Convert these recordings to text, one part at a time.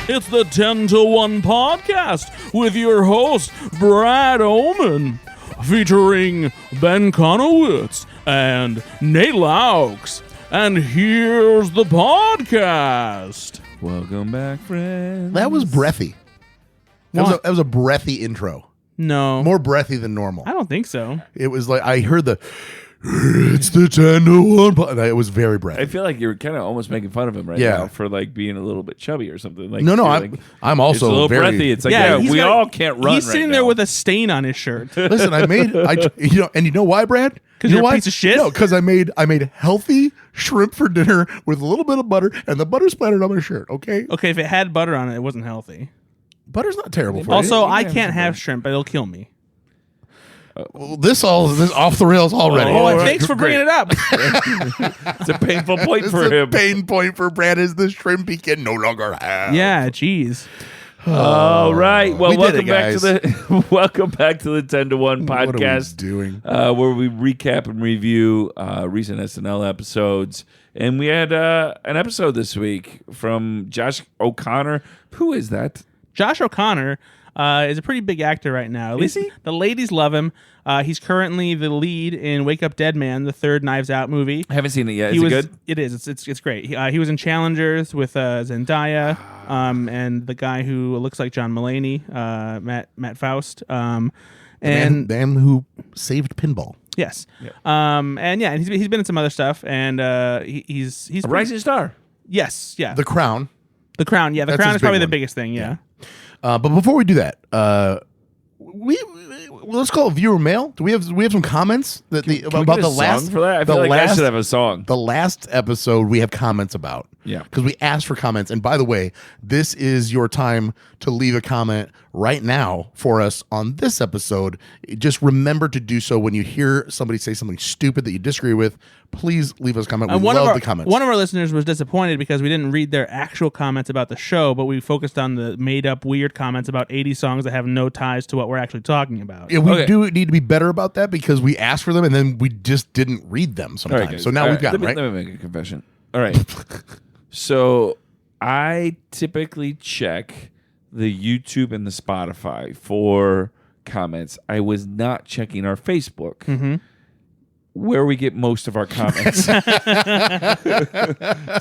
It's the 10 to 1 podcast with your host, Brad Oman, featuring Ben Conowitz and Nate Laux. And here's the podcast. Welcome back, friends. That was breathy. That was a breathy intro. No. More breathy than normal. I don't think so. It was like, I heard it's the 10 to 1. It was very breathy. I feel like you're kind of almost making fun of him right now for like being a little bit chubby or something. Like, No, it's I'm a also little very breathy. It's like, we got- all can't run. He's sitting right there now. with a stain on his shirt. Listen, you know why, Brad? 'Cause you know you're a why? piece of shit? No, because I made healthy shrimp for dinner with a little bit of butter, and the butter splattered on my shirt. Okay, Okay, if it had butter on it, it wasn't healthy. butter's not terrible for Also, you I can can't have have shrimp, but it'll kill me. you. Well, this off the rails already. Oh, right. thanks for bringing it up. It's a painful point It's for a him. pain point for Brad is the shrimp he can no longer have. Yeah, jeez. All right. Well, We did welcome back to the 10 to 1 What are we podcast, doing? where we recap and review recent SNL episodes. And we had an episode this week from Josh O'Connor. Who is that? Josh O'Connor is a pretty big actor right now. At least he? the ladies love him. He's currently the lead in Wake Up Dead Man, the third Knives Out movie. I haven't seen it yet. Is it good? It is. It's great. He was in Challengers with Zendaya and the guy who looks like John Mulaney, Matt Faust. And the man who saved pinball. yes, Yep. and yeah, and he's been in some other stuff, and he's A rising star. Yes, yeah. The Crown. The Crown, yeah. The That's Crown his is probably big the one. biggest thing, yeah. But before we do that, let's call it viewer mail. Do we have some comments Can we about get a the song last for that? I the feel like I last- should have a song. The last episode we have comments about. Yeah. Because we asked for comments. And by the way, this is your time to leave a comment right now for us on this episode. Just remember to do so when you hear somebody say something stupid that you disagree with. Please leave us a comment. We And love the comments. one of our listeners was disappointed because we didn't read their actual comments about the show, but we focused on the made-up weird comments about 80 songs that have no ties to what we're actually talking about. Yeah, we Okay. do need to be better about that because we asked for them and then we just didn't read them All sometimes. right, guys. So now All we've got let them, right? Let me make a confession. All right. So I typically check the YouTube and the Spotify for comments. I was not checking our Facebook, where we get most of our comments.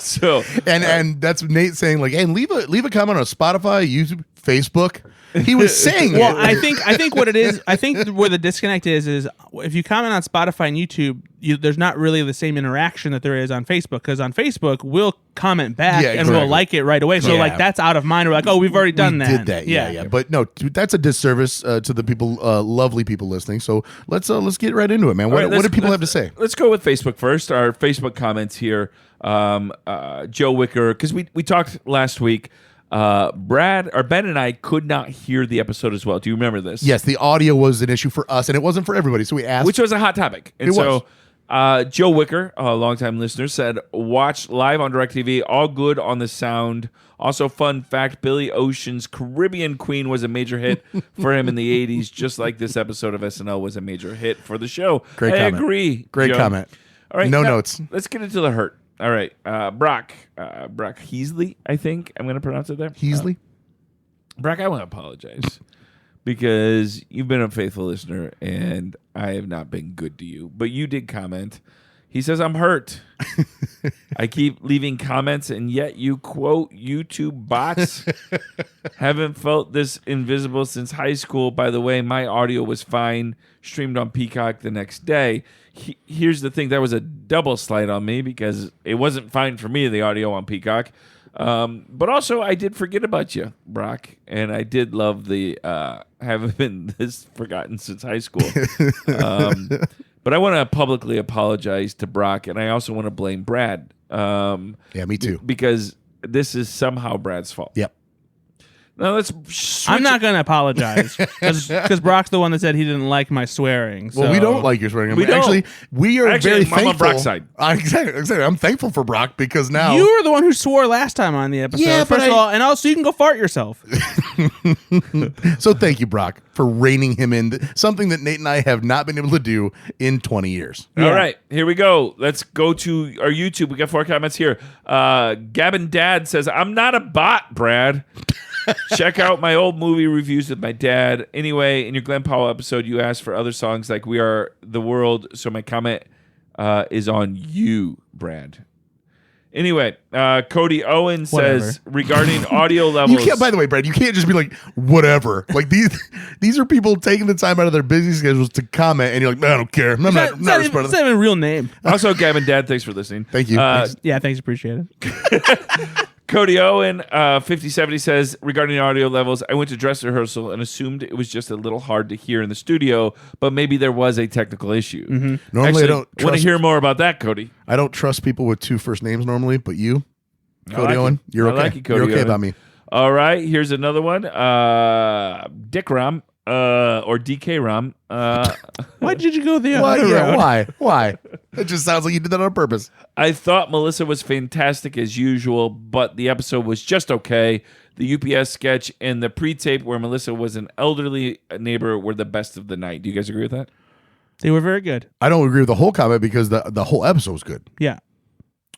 So And that's Nate saying like, hey, leave a comment on Spotify, YouTube, Facebook. He was saying Well, it. I think what it is, I think where the disconnect is if you comment on Spotify and YouTube, there's not really the same interaction that there is on Facebook, because on Facebook we'll comment back Yeah, and we'll correct. like it right away. So Yeah. like that's out of mind. We're like, oh, we've already done We that. did that. Yeah. But no, dude, that's a disservice to the people, lovely people listening. So let's get right into it, man. All right, What do people have to say? Let's go with Facebook first. Our Facebook comments here. Joe Wicker, because we talked last week. Ben and I could not hear the episode as well. Do you remember this? Yes, the audio was an issue for us, and it wasn't for everybody. So we asked. Which was a hot topic. And It was. Joe Wicker, a longtime listener, said, watch live on DirecTV, all good on the sound. Also, fun fact, Billy Ocean's Caribbean Queen was a major hit for him in the 80s, just like this episode of SNL was a major hit for the show. Great I comment. agree. Great Joe. comment. All right, No now, notes. Let's get into the hurt. All right, Brock Heasley, I think I'm going to pronounce it there. Heasley. Brock, I want to apologize because you've been a faithful listener and I have not been good to you. But you did comment. He says, I'm hurt. I keep leaving comments and yet you quote YouTube bots. Haven't felt this invisible since high school. By the way, my audio was fine. Streamed on Peacock the next day. Here's the thing. That was a double slight on me because it wasn't fine for me, the audio on Peacock. But also, I did forget about you, Brock, and I did love the haven't been this forgotten since high school. But I want to publicly apologize to Brock, and I also want to blame Brad. Yeah, me too. Because this is somehow Brad's fault. Yep. Now let's. Switch I'm not going to apologize because Brock's the one that said he didn't like my swearing. So. Well, we don't like your swearing. We don't. Actually, we are Actually, very I'm on thankful. Brock's side. Exactly. I'm thankful for Brock because now You were the one who swore last time on the episode. Yeah, but first of all, and also you can go fart yourself. So thank you, Brock, for reining him in. Something that Nate and I have not been able to do in 20 years. All right, here we go. Let's go to our YouTube. We got 4 comments here. Gavin Dad says, I'm not a bot, Brad. Check out my old movie reviews with my dad. Anyway, in your Glenn Powell episode, you asked for other songs like We Are the World, so my comment is on you, Brad. Anyway, Cody Owen says regarding audio levels. You can't. By the way, Brad, you can't just be like whatever. Like these are people taking the time out of their busy schedules to comment, and you're like, I don't care. I'm not It's not even a real name. Also, Gavin Dad, thanks for listening. Thank you. Yeah, thanks. Appreciate it. Cody Owen, 5070 says, regarding audio levels, I went to dress rehearsal and assumed it was just a little hard to hear in the studio, but maybe there was a technical issue. Mm-hmm. Normally, I don't want to hear more about that, Cody. I don't trust people with 2 first names normally, but you, Cody Owen, you're okay. I like you, Cody you're okay Owen. about me. All right, here's another one. Dick Ram, or DK Ram. Why did you go the Why? other Yeah, route? why? It just sounds like you did that on purpose. I thought Melissa was fantastic as usual, but the episode was just okay. The UPS sketch and the pre-tape where Melissa was an elderly neighbor were the best of the night. Do you guys agree with that? They were very good. I don't agree with the whole comment because the whole episode was good. Yeah.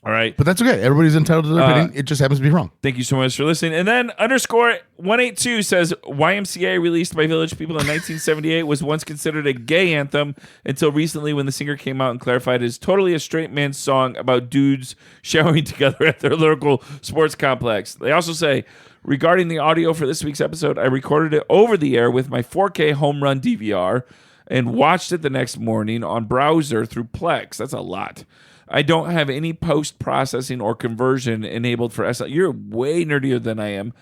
All right. But that's okay. Everybody's entitled to their opinion. It just happens to be wrong. Thank you so much for listening. And then _182 says YMCA released by Village People in 1978 was once considered a gay anthem until recently when the singer came out and clarified it is totally a straight man's song about dudes showering together at their local sports complex. They also say, regarding the audio for this week's episode, I recorded it over the air with my 4K home run DVR and watched it the next morning on browser through Plex. That's a lot. I don't have any post-processing or conversion enabled for SL. You're way nerdier than I am.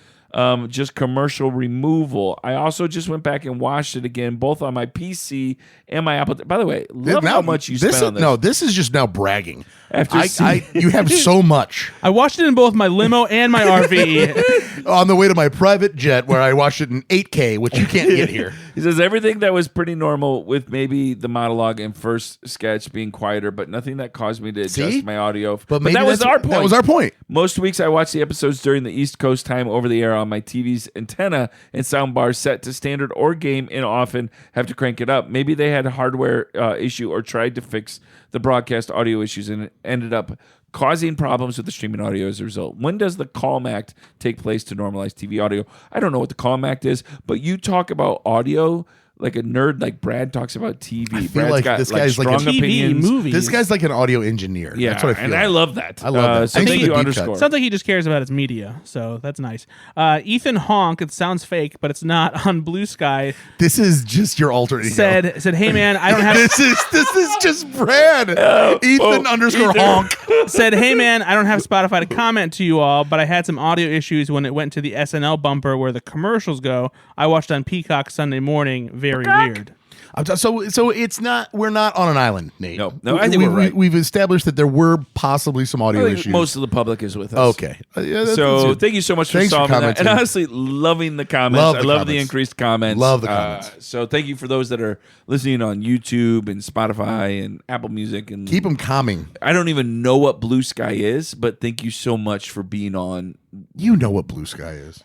Just commercial removal. I also just went back and watched it again, both on my PC and my Apple. By the way, love how much you spent on this. No, this is just now bragging. After you have so much. I watched it in both my limo and my RV. On the way to my private jet where I watched it in 8K, which you can't get here. He says everything that was pretty normal with maybe the monologue and first sketch being quieter, but nothing that caused me to adjust my audio. But that was our point. That was our point. Most weeks I watch the episodes during the East Coast time over the air on my TV's antenna and soundbar set to standard or game and often have to crank it up. Maybe they had a hardware issue or tried to fix the broadcast audio issues and it ended up causing problems with the streaming audio as a result. When does the Calm Act take place to normalize TV audio? I don't know what the Calm Act is, but you talk about audio like a nerd like Brad talks about TV. I feel Brad's like got this guy's strong like a TV opinions. movie. This guy's like an audio engineer. Yeah, That's what I feel and like. I love that. I love that. So Thanks thank for you, the deep underscore. cut. Sounds like he just cares about his media, so that's nice. Ethan Honk, it sounds fake, but it's not, on Blue Sky, This is just your alter ego. said, hey man, I don't have this is just Brad. Ethan _ honk. said, hey man, I don't have Spotify to comment to you all, but I had some audio issues when it went to the SNL bumper where the commercials go. I watched on Peacock Sunday morning. Very weird. So it's not. We're not on an island, Nate. No, I think we're right. We've established that there were possibly some audio I think issues. most of the public is with us. Okay. So thank you so much for Thanks for solving that. commenting. And honestly, loving the comments. Love the I love the comments. increased comments. Love the comments. So thank you for those that are listening on YouTube and Spotify and Apple Music. And Keep them calming. I don't even know what Blue Sky is, but thank you so much for being on. You know what Blue Sky is.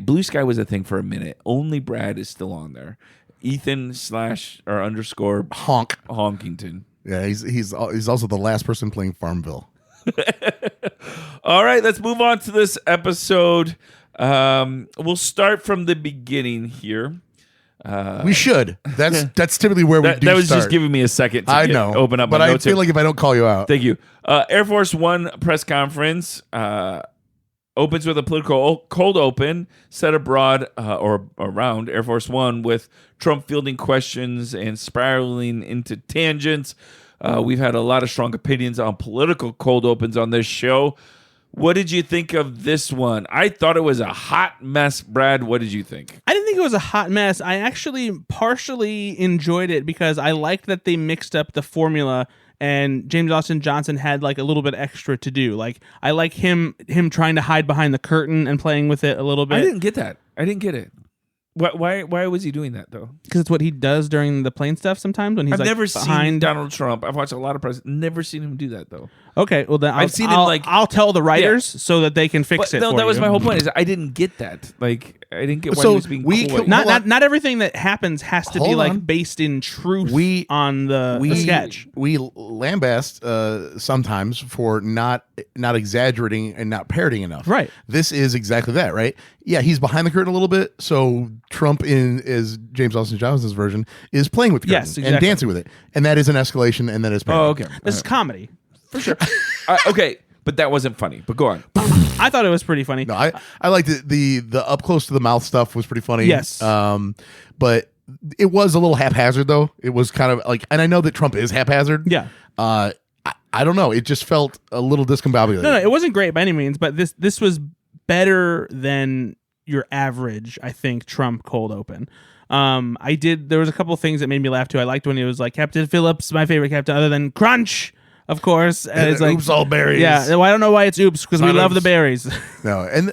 Blue Sky was a thing for a minute. Only Brad is still on there. Ethan /_ Honk. Honkington. Yeah, he's also the last person playing Farmville. All right, let's move on to this episode. We'll start from the beginning here. We should. That's typically where we do That was start. just giving me a second to open up but my I notes feel here. like if I don't call you out. Thank you. Air Force One press conference opens with a political cold open set abroad or around Air Force One with Trump fielding questions and spiraling into tangents. We've had a lot of strong opinions on political cold opens on this show. What did you think of this one? I thought it was a hot mess. Brad, what did you think? I didn't think it was a hot mess. I actually partially enjoyed it because I liked that they mixed up the formula and James Austin Johnson had like a little bit extra to do. Like I like him trying to hide behind the curtain and playing with it a little bit. I didn't get that. I didn't get it. Why was he doing that though? Because it's what he does during the plane stuff sometimes when he's I've like never behind seen Donald Trump. I've watched a lot of press. Never seen him do that though. Okay, well then I've seen him, like- I'll tell the writers so that they can fix it. No, for that was you. my whole point. Is I didn't get that. Like I didn't get why So he was being we coy. could- Not everything that happens has to be Hold like on. based in truth We- on the sketch. We lambast sometimes for not exaggerating and not parroting enough. Right. This is exactly that, right? Yeah, he's behind the curtain a little bit. So Trump, in as James Austin Johnson's version, is playing with the curtain Yes, and exactly. dancing with it, and that is an escalation, and that is parody. Oh, okay. This is comedy. For sure. Okay, but that wasn't funny. But go on. I thought it was pretty funny. No, I liked it. The up close to the mouth stuff was pretty funny. Yes. But it was a little haphazard though. It was kind of like, and I know that Trump is haphazard. Yeah. I don't know. It just felt a little discombobulated. No, it wasn't great by any means, but this was better than your average, I think, Trump cold open. There was a couple of things that made me laugh too. I liked when he was like, Captain Phillips, my favorite captain, other than Crunch, of course. And it's like, oops, all berries. yeah, well, I don't know why it's oops, because we not love oops. the berries. No, and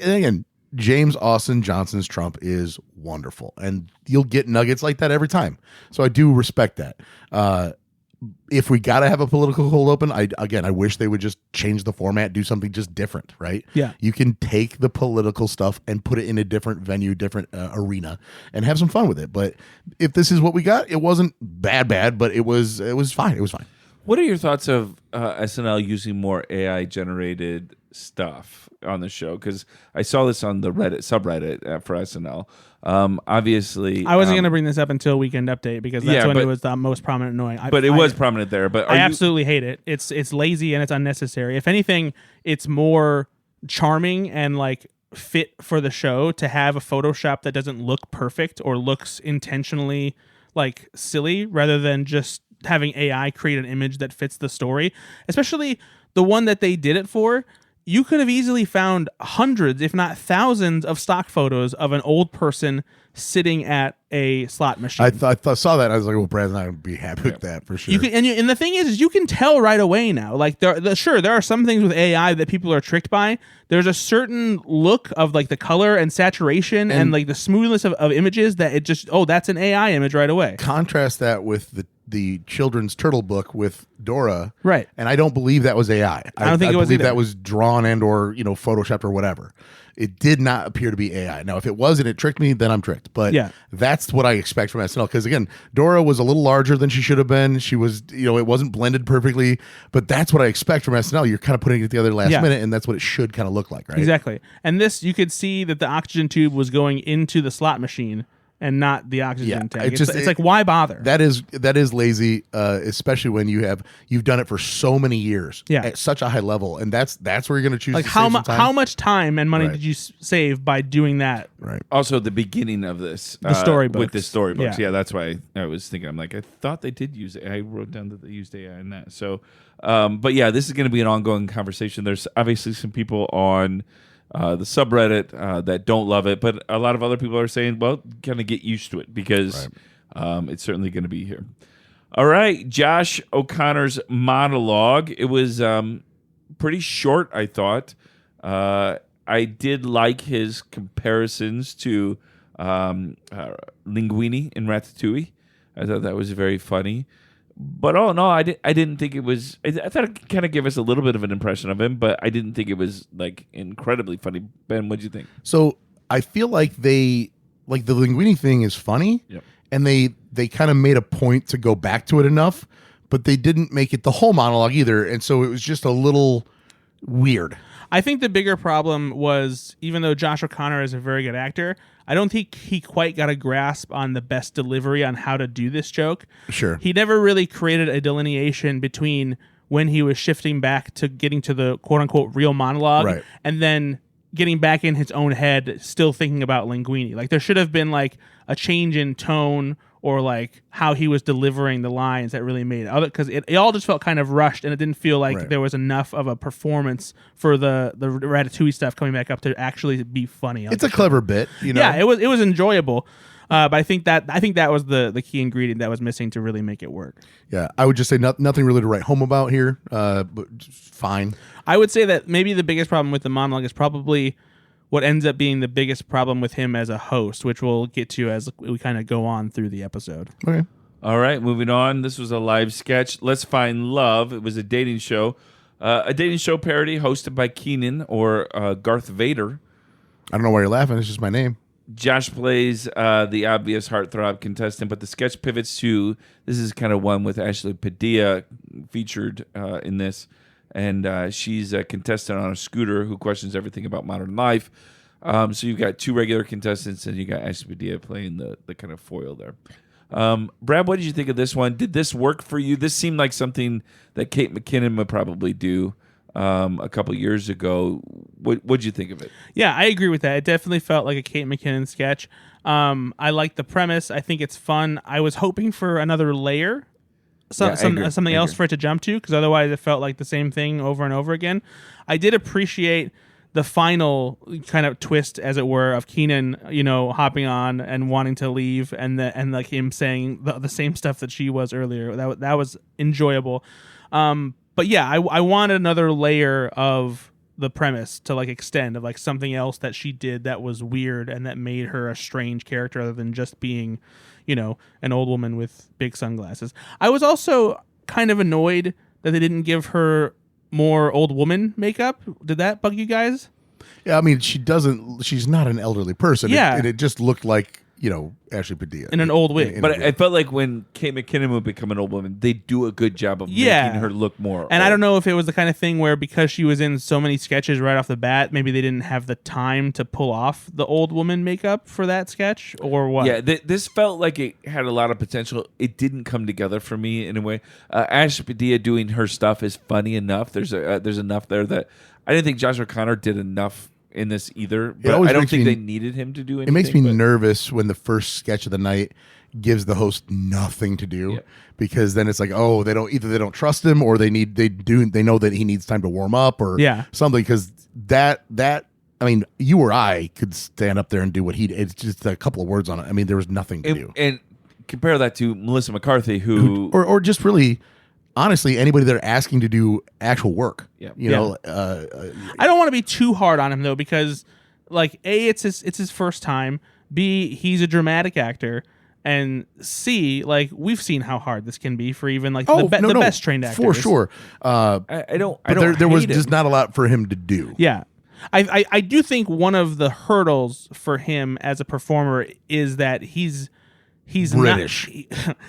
again, James Austin Johnson's Trump is wonderful, and you'll get nuggets like that every time. So I do respect that. If we gotta have a political cold open, I wish they would just change the format, do something just different, right? Yeah. You can take the political stuff and put it in a different venue, different arena, and have some fun with it. But if this is what we got, it wasn't bad, but it was fine. It was fine. What are your thoughts of SNL using more AI generated stuff on the show? Because I saw this on the Reddit subreddit for SNL. Obviously, I wasn't going to bring this up until Weekend Update because that's Yeah, when but- it was the most prominent and annoying. but it was prominent there. But I absolutely hate it. It's lazy and it's unnecessary. If anything, it's more charming and like fit for the show to have a Photoshop that doesn't look perfect or looks intentionally like silly rather than just having AI create an image that fits the story. Especially the one that they did it for. You could have easily found hundreds, if not thousands, of stock photos of an old person sitting at a slot machine. I saw that. And I was like, well, Brad's not gonna be happy with that for sure. You can, and the thing is you can tell right away now. Like there are some things with AI that people are tricked by. There's a certain look of like the color and saturation and like the smoothness of images that it just that's an AI image right away. Contrast that with the children's turtle book with Dora, Right. And I don't believe that was AI. I don't think it was believe either. that was drawn and or photoshopped or whatever. It did not appear to be AI. Now, if it was and it tricked me, then I'm tricked. But Yeah. that's what I expect from SNL. Because again, Dora was a little larger than she should have been. She was, it wasn't blended perfectly. But that's what I expect from SNL. You're kind of putting it together last Yeah. minute, and that's what it should kind of look like, right? Exactly. And this, you could see that the oxygen tube was going into the slot machine and not the oxygen tank. It's like, why bother? That is lazy, especially when you've done it for so many years, Yeah. at such a high level, and that's where you're going to choose. like to how save some time. how much time and money Right. did you save by doing that? Right. also the beginning of this, The storybooks. with the storybooks. Yeah. Yeah, that's why I was thinking. I'm like, I thought they did use it. I wrote down that they used AI in that. So, but yeah, this is going to be an ongoing conversation. There's obviously some people on the subreddit that don't love it, but a lot of other people are saying, well, kind of get used to it because it's certainly going to be here. All right, Josh O'Connor's monologue. It was pretty short, I thought. I did like his comparisons to Linguini in Ratatouille. I thought that was very funny. But all in all, I didn't think it was. I thought it kind of gave us a little bit of an impression of him, but I didn't think it was like incredibly funny. Ben, what'd you think? So I feel like the Linguini thing is funny, Yep. and they kind of made a point to go back to it enough, but they didn't make it the whole monologue either, and so it was just a little weird. I think the bigger problem was, even though Josh O'Connor is a very good actor, I don't think he quite got a grasp on the best delivery on how to do this joke. Sure. He never really created a delineation between when he was shifting back to getting to the quote-unquote real monologue Right. and then getting back in his own head, still thinking about Linguini. Like, there should have been, like, a change in tone or, like, how he was delivering the lines that really made it. Because it all just felt kind of rushed, and it didn't feel like Right. there was enough of a performance for the Ratatouille stuff coming back up to actually be funny. It's a clever bit, Yeah, it was enjoyable. But I think that was the key ingredient that was missing to really make it work. Yeah, I would just say nothing really to write home about here, but just fine. I would say that maybe the biggest problem with the monologue is probably what ends up being the biggest problem with him as a host, which we'll get to as we kind of go on through the episode. Okay. All right, moving on. This was a live sketch. Let's Find Love. It was a dating show. A dating show parody hosted by Keenan or Garth Vader. I don't know why you're laughing. It's just my name. Josh plays the obvious heartthrob contestant, but the sketch pivots to, this is kind of one with Ashley Padilla featured in this, and she's a contestant on a scooter who questions everything about modern life. So you've got two regular contestants, and you got Ashley Padilla playing the kind of foil there. Brad, what did you think of this one? Did this work for you? This seemed like something that Kate McKinnon would probably do a couple years ago. What'd you think of it? Yeah, I agree with that. It definitely felt like a Kate McKinnon sketch. I like the premise. I think it's fun. I was hoping for another layer, something else for it to jump to, because otherwise it felt like the same thing over and over again. I did appreciate the final kind of twist, as it were, of Keenan, hopping on and wanting to leave, and like him saying the same stuff that she was earlier. That was enjoyable. But yeah, I wanted another layer of the premise to like extend, of like something else that she did that was weird and that made her a strange character other than just being, an old woman with big sunglasses. I was also kind of annoyed that they didn't give her more old woman makeup. Did that bug you guys? Yeah, I mean, she's not an elderly person. Yeah. It just looked like, Ashley Padilla. In an old wig. But I felt like when Kate McKinnon would become an old woman, they do a good job of making her look more And old. I don't know if it was the kind of thing where because she was in so many sketches right off the bat, maybe they didn't have the time to pull off the old woman makeup for that sketch, or what? Yeah, this felt like it had a lot of potential. It didn't come together for me in a way. Ashley Padilla doing her stuff is funny enough. There's enough there that I didn't think Josh O'Connor did enough in this either, but I don't think they needed him to do anything. It makes me nervous when the first sketch of the night gives the host nothing to do, because then it's like, oh, they don't trust him, or they know that he needs time to warm up or something, because that I mean, you or I could stand up there and do what he did. It's just a couple of words on it. I mean, there was nothing to do. And compare that to Melissa McCarthy, who or just really, honestly, anybody that are asking to do actual work. Yeah. I don't want to be too hard on him though, because like A, it's his first time. B, he's a dramatic actor. And C, like we've seen how hard this can be for even like the best trained actors. For sure. There was just not a lot for him to do. Yeah. I do think one of the hurdles for him as a performer is that he's British.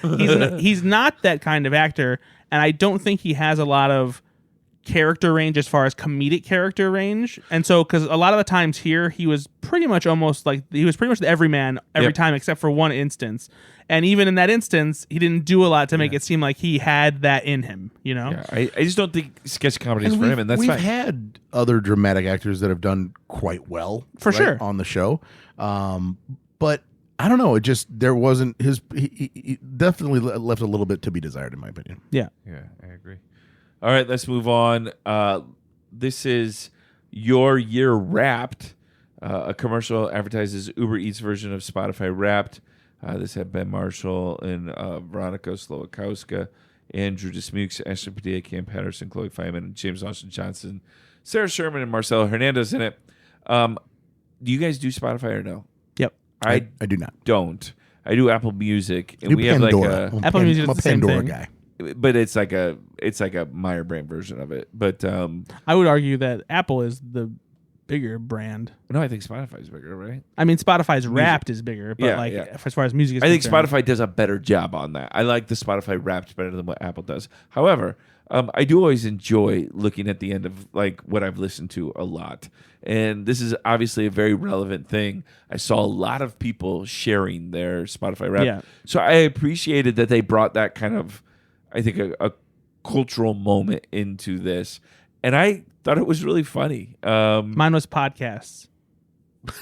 He's not that kind of actor, and I don't think he has a lot of character range as far as comedic character range. And so, because a lot of the times here, he was pretty much the everyman every time except for one instance. And even in that instance, he didn't do a lot to make it seem like he had that in him, Yeah, I just don't think sketch comedy is for him, and that's we've fine. had other dramatic actors that have done quite well sure on the show. But I don't know. It just, there wasn't he definitely left a little bit to be desired, in my opinion. Yeah, I agree. All right, let's move on. This is Your Year Wrapped. A commercial advertises Uber Eats version of Spotify Wrapped. This had Ben Marshall and Veronica Slowakowska, Andrew Dismukes, Ashley Padilla, Cam Patterson, Chloe Feynman, James Austin Johnson, Sarah Sherman, and Marcello Hernandez in it. Do you guys do Spotify or no? Yep. I do not. Don't. I do Apple Music, and we Pandora. have like Apple Music is I'm a the same Pandora thing. guy. but it's like a Meyer brand version of it. But I would argue that Apple is the bigger brand. no, I think Spotify's bigger, right? I mean, Spotify's Wrapped is bigger, but as far as music is I think concerned, Spotify does a better job on that. I like the Spotify Wrapped better than what Apple does. However, I do always enjoy looking at the end of like what I've listened to a lot. And this is obviously a very relevant thing. I saw a lot of people sharing their Spotify Wrapped. Yeah. So I appreciated that they brought that kind of, I think, a cultural moment into this. And I thought it was really funny. mine was podcasts.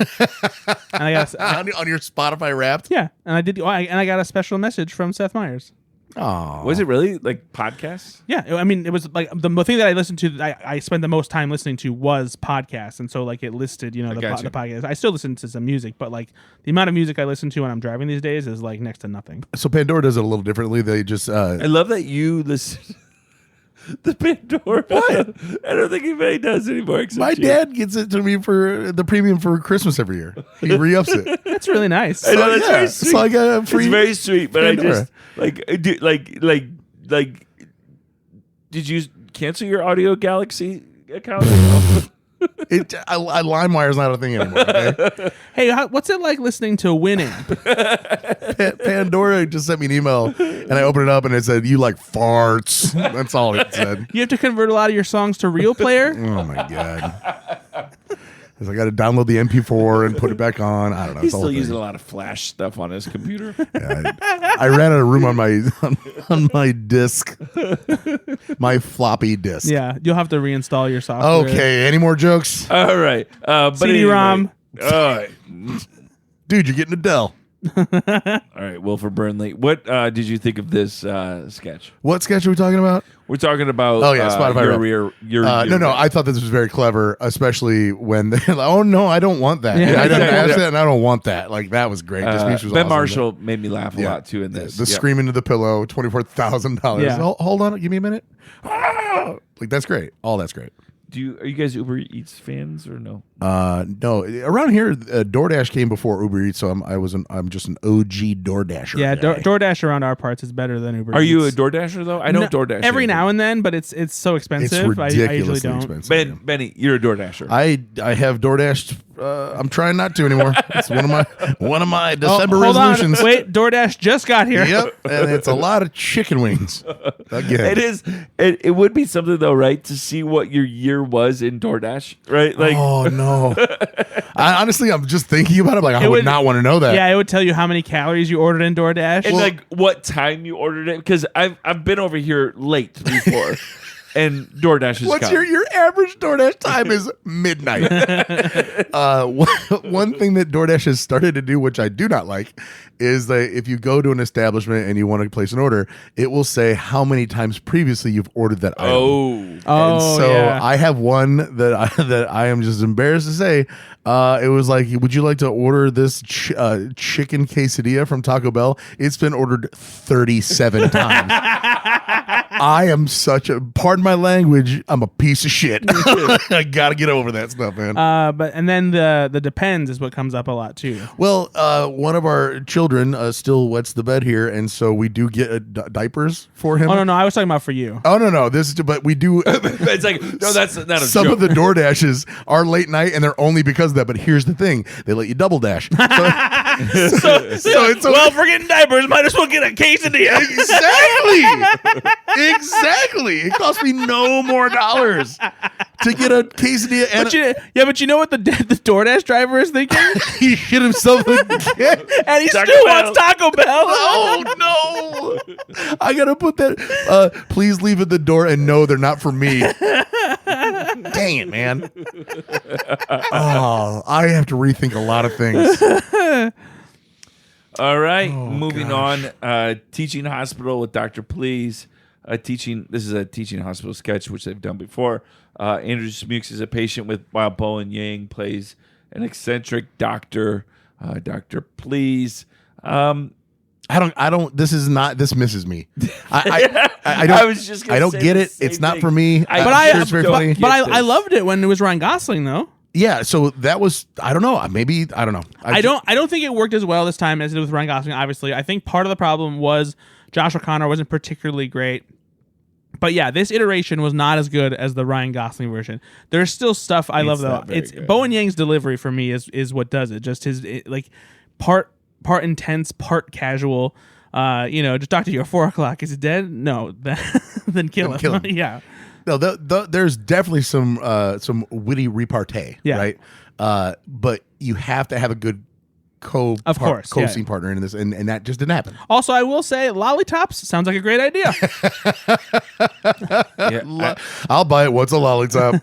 And I got on your Spotify Wrapped. and I got a special message from Seth Meyers. Oh, Was it really like podcasts? Yeah, I mean, it was like the thing that I listened to. I spent the most time listening to was podcasts, and so like it listed, the podcast. I still listen to some music, but like the amount of music I listen to when I'm driving these days is like next to nothing. So Pandora does it a little differently. They just I love that you listen. The Pandora. What? I don't think anybody does anymore. Except My you. dad gets it to me for the premium for Christmas every year. He re-ups it. That's really nice. I know, that's very So sweet. I got a free. It's very sweet, but Pandora. I just like. Did you cancel your Audio Galaxy account? I LimeWire's not a thing anymore. Okay? Hey, what's it like listening to Winning? Pandora just sent me an email, and I opened it up, and it said, "You like farts." That's all it said. You have to convert a lot of your songs to Real Player? Oh my god! I got to download the MP4 and put it back on. I don't know. He's It's all still a thing. using a lot of Flash stuff on his computer. I ran out of room on my disk, my floppy disk. Yeah, you'll have to reinstall your software. Okay. Any more jokes, All right, but CD-ROM. Anyway, all right. dude? You're getting Adele. All right, Wilford Burnley. What did you think of this sketch? What sketch are we talking about? We're talking about Oh, yeah, Spotify your No. I thought this was very clever, especially when they're like, "Oh no, I don't want that. Yeah. I didn't Yeah. ask that, and I don't want that." Like that was great. The speech was Ben awesome. Marshall made me laugh a Yeah. lot too in this. The Yep. screaming to the pillow, $24,000. Yeah. Hold on, give me a minute. Like that's great. All that's great. Are you guys Uber Eats fans or no? No, around here, DoorDash came before Uber Eats, so I'm just an OG DoorDasher. Yeah, DoorDash around our parts is better than Uber Are you a Eats. DoorDasher though? I don't DoorDash every anything. now and then, but it's so It's expensive. I ridiculously usually don't. expensive. Benny, you're a DoorDasher. I have DoorDashed. I'm trying not to anymore. It's one of my December Hold resolutions. on. Wait, DoorDash just got here. Yep, and it's a lot of chicken wings. Again, It is. It would be something though, right? To see what your year was in DoorDash, right? Like, oh no! Honestly, I'm just thinking about it. Like I It would would- not want to know that. Yeah, it would tell you how many calories you ordered in DoorDash. and like what time you ordered it, because I've been over here late before, and DoorDash is What's coming. your average DoorDash time is midnight. One thing that DoorDash has started to do, which I do not like, is that if you go to an establishment and you want to place an order, it will say how many times previously you've ordered that item. And so yeah. I have one that I am just embarrassed to say. It was like, would you like to order this chicken quesadilla from Taco Bell? It's been ordered 37 times. I am pardon my language, I'm a piece of shit. I gotta get over that stuff, man. And then the depends is what comes up a lot too. Well, one of our children still wets the bed here, and so we do get diapers for him. Oh no, I was talking about for you. Oh no, but we do. It's like, no, that's not a Some joke. of the door dashes are late night, and they're only because of that. But here's the thing: they let you double dash. So it's Well, if we're getting diapers, might as well get a quesadilla. exactly. It costs me no more dollars to get a quesadilla, and But you know what the DoorDash driver is thinking? he shit himself again. And he Taco still Bell. wants Taco Bell. Oh no! I gotta put that. Please leave at the door, and no, they're not for me. Dang it, man! Oh, I have to rethink a lot of things. All right, moving on. Teaching hospital with Dr. Please. This is a teaching hospital sketch, which they've done before. Andrew Smukes is a patient while Bowen Yang plays an eccentric doctor. Dr. Please. I don't. This misses me. I don't. I was just gonna I don't say get the it. same It's not thing. for me. I- I'm But sure it's very don't funny. get But I this. loved it when it was Ryan Gosling though. Yeah. So that was. I don't know. Maybe I don't know. I don't think it worked as well this time as it did with Ryan Gosling. Obviously, I think part of the problem was Josh O'Connor wasn't particularly great. But yeah, this iteration was not as good as the Ryan Gosling version. There's still stuff I love though. not very It's good. Bowen Yang's delivery for me is what does it. Just his like part intense, part casual. Just talk to you at 4:00. Is he dead? No, then kill him. kill him. Yeah. No, there's definitely some witty repartee, Yeah. right? But you have to have a good Of course, co-scene partner in this, and that just didn't happen. Also, I will say, lollipops sounds like a great idea. Yeah, I'll buy it. What's a lollipop?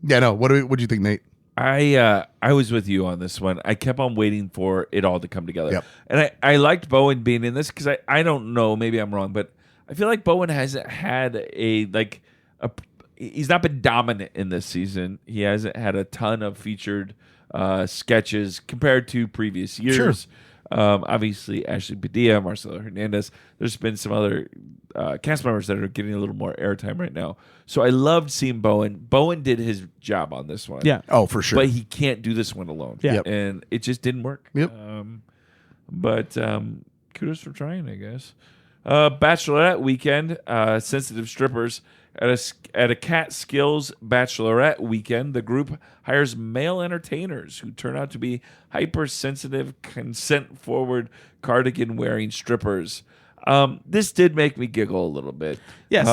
Yeah, no. What do you think, Nate? I was with you on this one. I kept on waiting for it all to come together. Yep. And I liked Bowen being in this because I don't know, maybe I'm wrong, but I feel like Bowen hasn't had he's not been dominant in this season. He hasn't had a ton of featured sketches compared to previous years. Obviously, Ashley Padilla, Marcello Hernandez. There's been some other cast members that are getting a little more airtime right now. So I loved seeing Bowen. Bowen did his job on this one. Yeah. Oh, for sure. But he can't do this one alone. Yeah. Yep. And it just didn't work. Yep. But kudos for trying, I guess. Bachelorette weekend, sensitive strippers. At a Catskills Bachelorette weekend, the group hires male entertainers who turn out to be hypersensitive, consent-forward, cardigan-wearing strippers. This did make me giggle a little bit. Yes.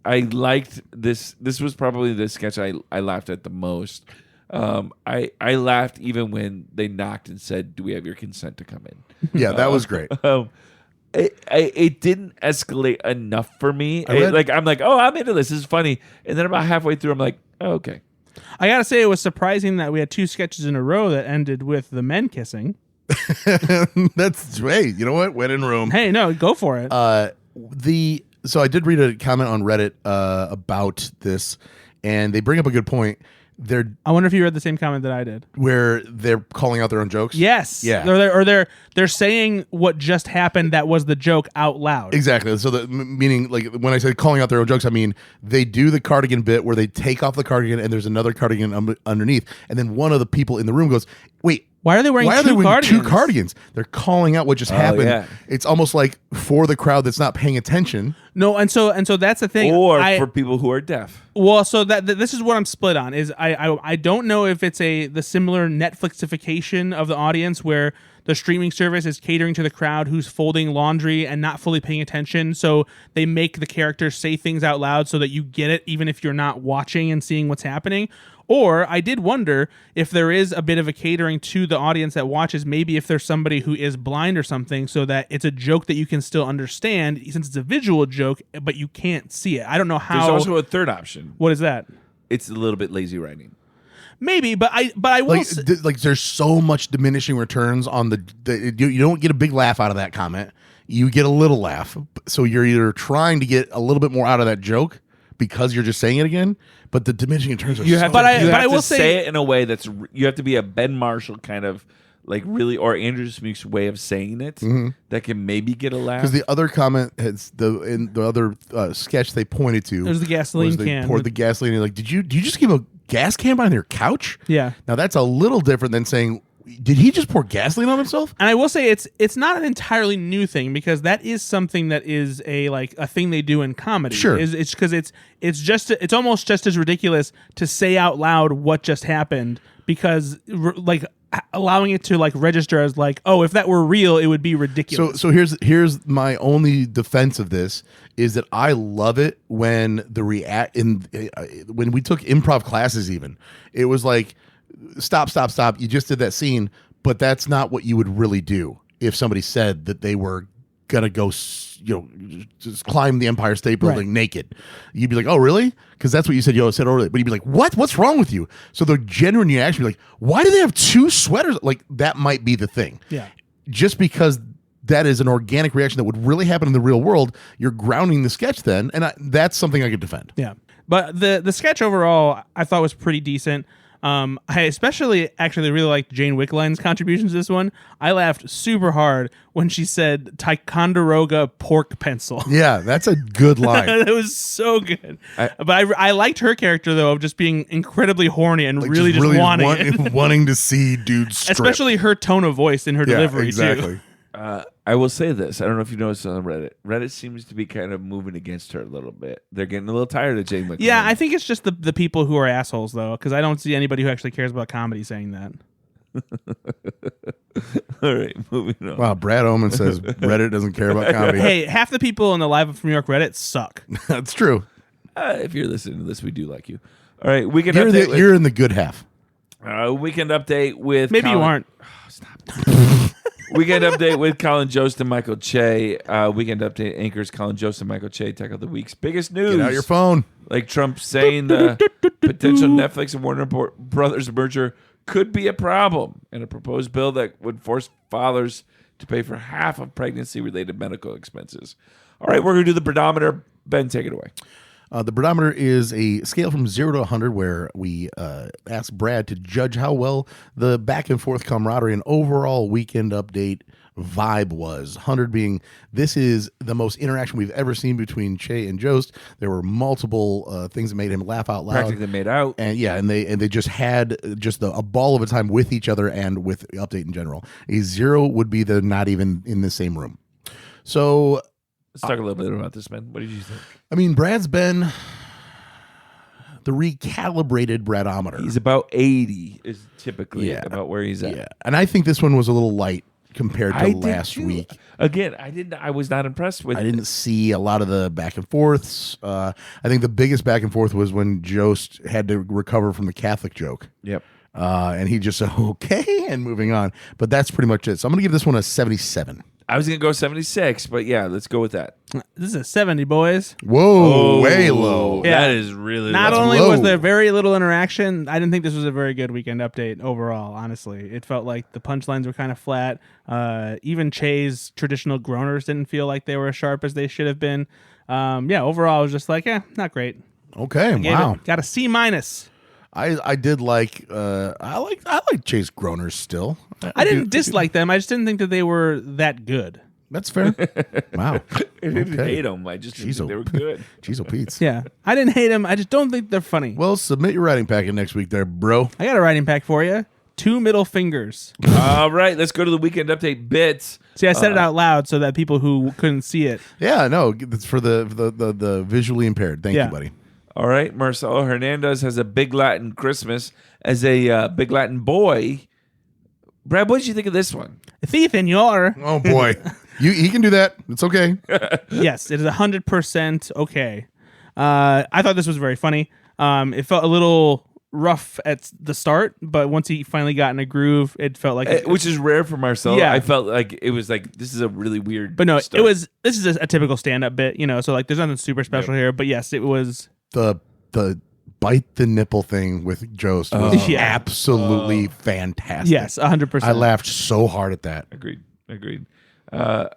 I liked this. This was probably the sketch I laughed at the most. I laughed even when they knocked and said, "Do we have your consent to come in?" Yeah, that was great. It didn't escalate enough for me. I'm like, oh, I'm into this. This is funny. And then about halfway through, I'm like, oh, okay. I gotta say, it was surprising that we had 2 sketches in a row that ended with the men kissing. That's hey, you know what? Went in room. Hey, no, go for it. So I did read a comment on Reddit about this, and they bring up a good point. I wonder if you read the same comment that I did. Where they're calling out their own jokes. Yes. Yeah. They're saying what just happened that was the joke out loud. Exactly. So meaning, like, when I say calling out their own jokes, I mean they do the cardigan bit where they take off the cardigan and there's another cardigan underneath, and then one of the people in the room goes, "Wait, why are they wearing two cardigans?" They're calling out what just happened. Yeah. It's almost like for the crowd that's not paying attention. No, and so that's the thing. Or for people who are deaf. Well, so that this is what I'm split on. Is I don't know if it's the similar Netflixification of the audience where the streaming service is catering to the crowd who's folding laundry and not fully paying attention, so they make the characters say things out loud so that you get it even if you're not watching and seeing what's happening. Or I did wonder if there is a bit of a catering to the audience that watches, maybe if there's somebody who is blind or something, so that it's a joke that you can still understand since it's a visual joke, but you can't see it. I don't know how. There's also a third option. What is that? It's a little bit lazy writing. Maybe, but I will like there's so much diminishing returns on you don't get a big laugh out of that comment. You get a little laugh. So you're either trying to get a little bit more out of that joke because you're just saying it again, but the diminishing returns are I will say it in a way that's you have to be a Ben Marshall kind of like really, or Andrew Smeek's way of saying it that can maybe get a laugh. Because the other comment in the other sketch they pointed to, there's the gasoline they can. poured the gasoline. And like, did you just keep a gas can behind your couch? Yeah. Now that's a little different than saying, did he just pour gasoline on himself? And I will say it's not an entirely new thing, because that is something that is a thing they do in comedy. Sure. It's because it's almost just as ridiculous to say out loud what just happened, because allowing it to register as oh, if that were real, it would be ridiculous. So here's my only defense of this is that I love it when when we took improv classes, even it was like, stop, you just did that scene, but that's not what you would really do if somebody said that they were gonna go just climb the Empire State Building naked. You'd be like, oh really? Because that's what you said earlier. But you'd be like, what's wrong with you? So the genuine reaction would be like, why do they have 2 sweaters? Like, that might be the thing. Yeah. Just because that is an organic reaction that would really happen in the real world, you're grounding the sketch then, and that's something I could defend. Yeah. But the sketch overall I thought was pretty decent. I especially actually really liked Jane Wickline's contributions to this one. I laughed super hard when she said Ticonderoga pork pencil. Yeah, that's a good line. That was so good. But I liked her character, though, of just being incredibly horny and really wanting it. Wanting to see dudes strip. Especially her tone of voice and her delivery, exactly. too. I will say this. I don't know if you noticed on Reddit. Reddit seems to be kind of moving against her a little bit. They're getting a little tired of Jane McClane. Yeah, I think it's just the people who are assholes, though, because I don't see anybody who actually cares about comedy saying that. All right, moving on. Wow, Brad Oman says Reddit doesn't care about comedy. Hey, half the people in the Live from New York Reddit suck. That's true. If you're listening to this, we do like you. All right, weekend You're update. you're in the good half. Weekend update with Maybe you aren't. Stop. Weekend update with Colin Jost and Michael Che. Weekend update anchors Colin Jost and Michael Che tackle the week's biggest news. Get out your phone. Like Trump saying the potential Netflix and Warner Brothers merger could be a problem, and a proposed bill that would force fathers to pay for half of pregnancy-related medical expenses. All right, we're going to do the pedometer. Ben, take it away. The pedometer is a scale from 0 to 100 where we ask Brad to judge how well the back and forth camaraderie and overall weekend update vibe was. 100 being this is the most interaction we've ever seen between Che and Jost. There were multiple things that made him laugh out loud. Practically made out. And yeah, and they just had just a ball of a time with each other and with Update in general. A 0 would be the not even in the same room. So let's talk a little bit about this, man. What did you think? I mean, Brad's been the recalibrated Bradometer. He's about 80 is typically about where he's at. Yeah, and I think this one was a little light compared to last week. Again, I was not impressed with. I didn't see a lot of the back and forths. I think the biggest back and forth was when Jost had to recover from the Catholic joke. Yep. And he just said okay and moving on. But that's pretty much it. So I'm gonna give this one a 77. I was gonna go 76, but yeah, let's go with that. This is a 70, boys. Whoa, way low. Yeah. That is really Not low. only low. was there very little interaction, I didn't think this was a very good weekend update overall, honestly. It felt like the punchlines were kind of flat. Even Che's traditional groaners didn't feel like they were as sharp as they should have been. Overall, I was just like, not great. Okay, wow. Got a C-. I did like I like Chase Groaners still. I didn't dislike them. I just didn't think that they were that good. That's fair. Wow. I didn't hate them. I just didn't think they were good. Jeez, Pete's. Yeah. I didn't hate them. I just don't think they're funny. Well, submit your writing packet next week there, bro. I got a writing pack for you. 2 middle fingers. All right, let's go to the weekend update bits. See, I said it out loud so that people who couldn't see it. Yeah, no, it's for the visually impaired. Thank you, buddy. All right, Marcello Hernandez has a Big Latin Christmas as a Big Latin boy. Brad, what did you think of this one? Si, senor. Oh boy, he can do that. It's okay. Yes, it is 100% okay. I thought this was very funny. It felt a little rough at the start, but once he finally got in a groove, it felt like which is rare for Marcello. Yeah. I felt like it was like this is a really weird. But no, start. this is a typical stand-up bit, so like there's nothing super special here. But yes, it was The bite the nipple thing with Jost was absolutely fantastic. yes, 100%. I laughed so hard at that. Agreed.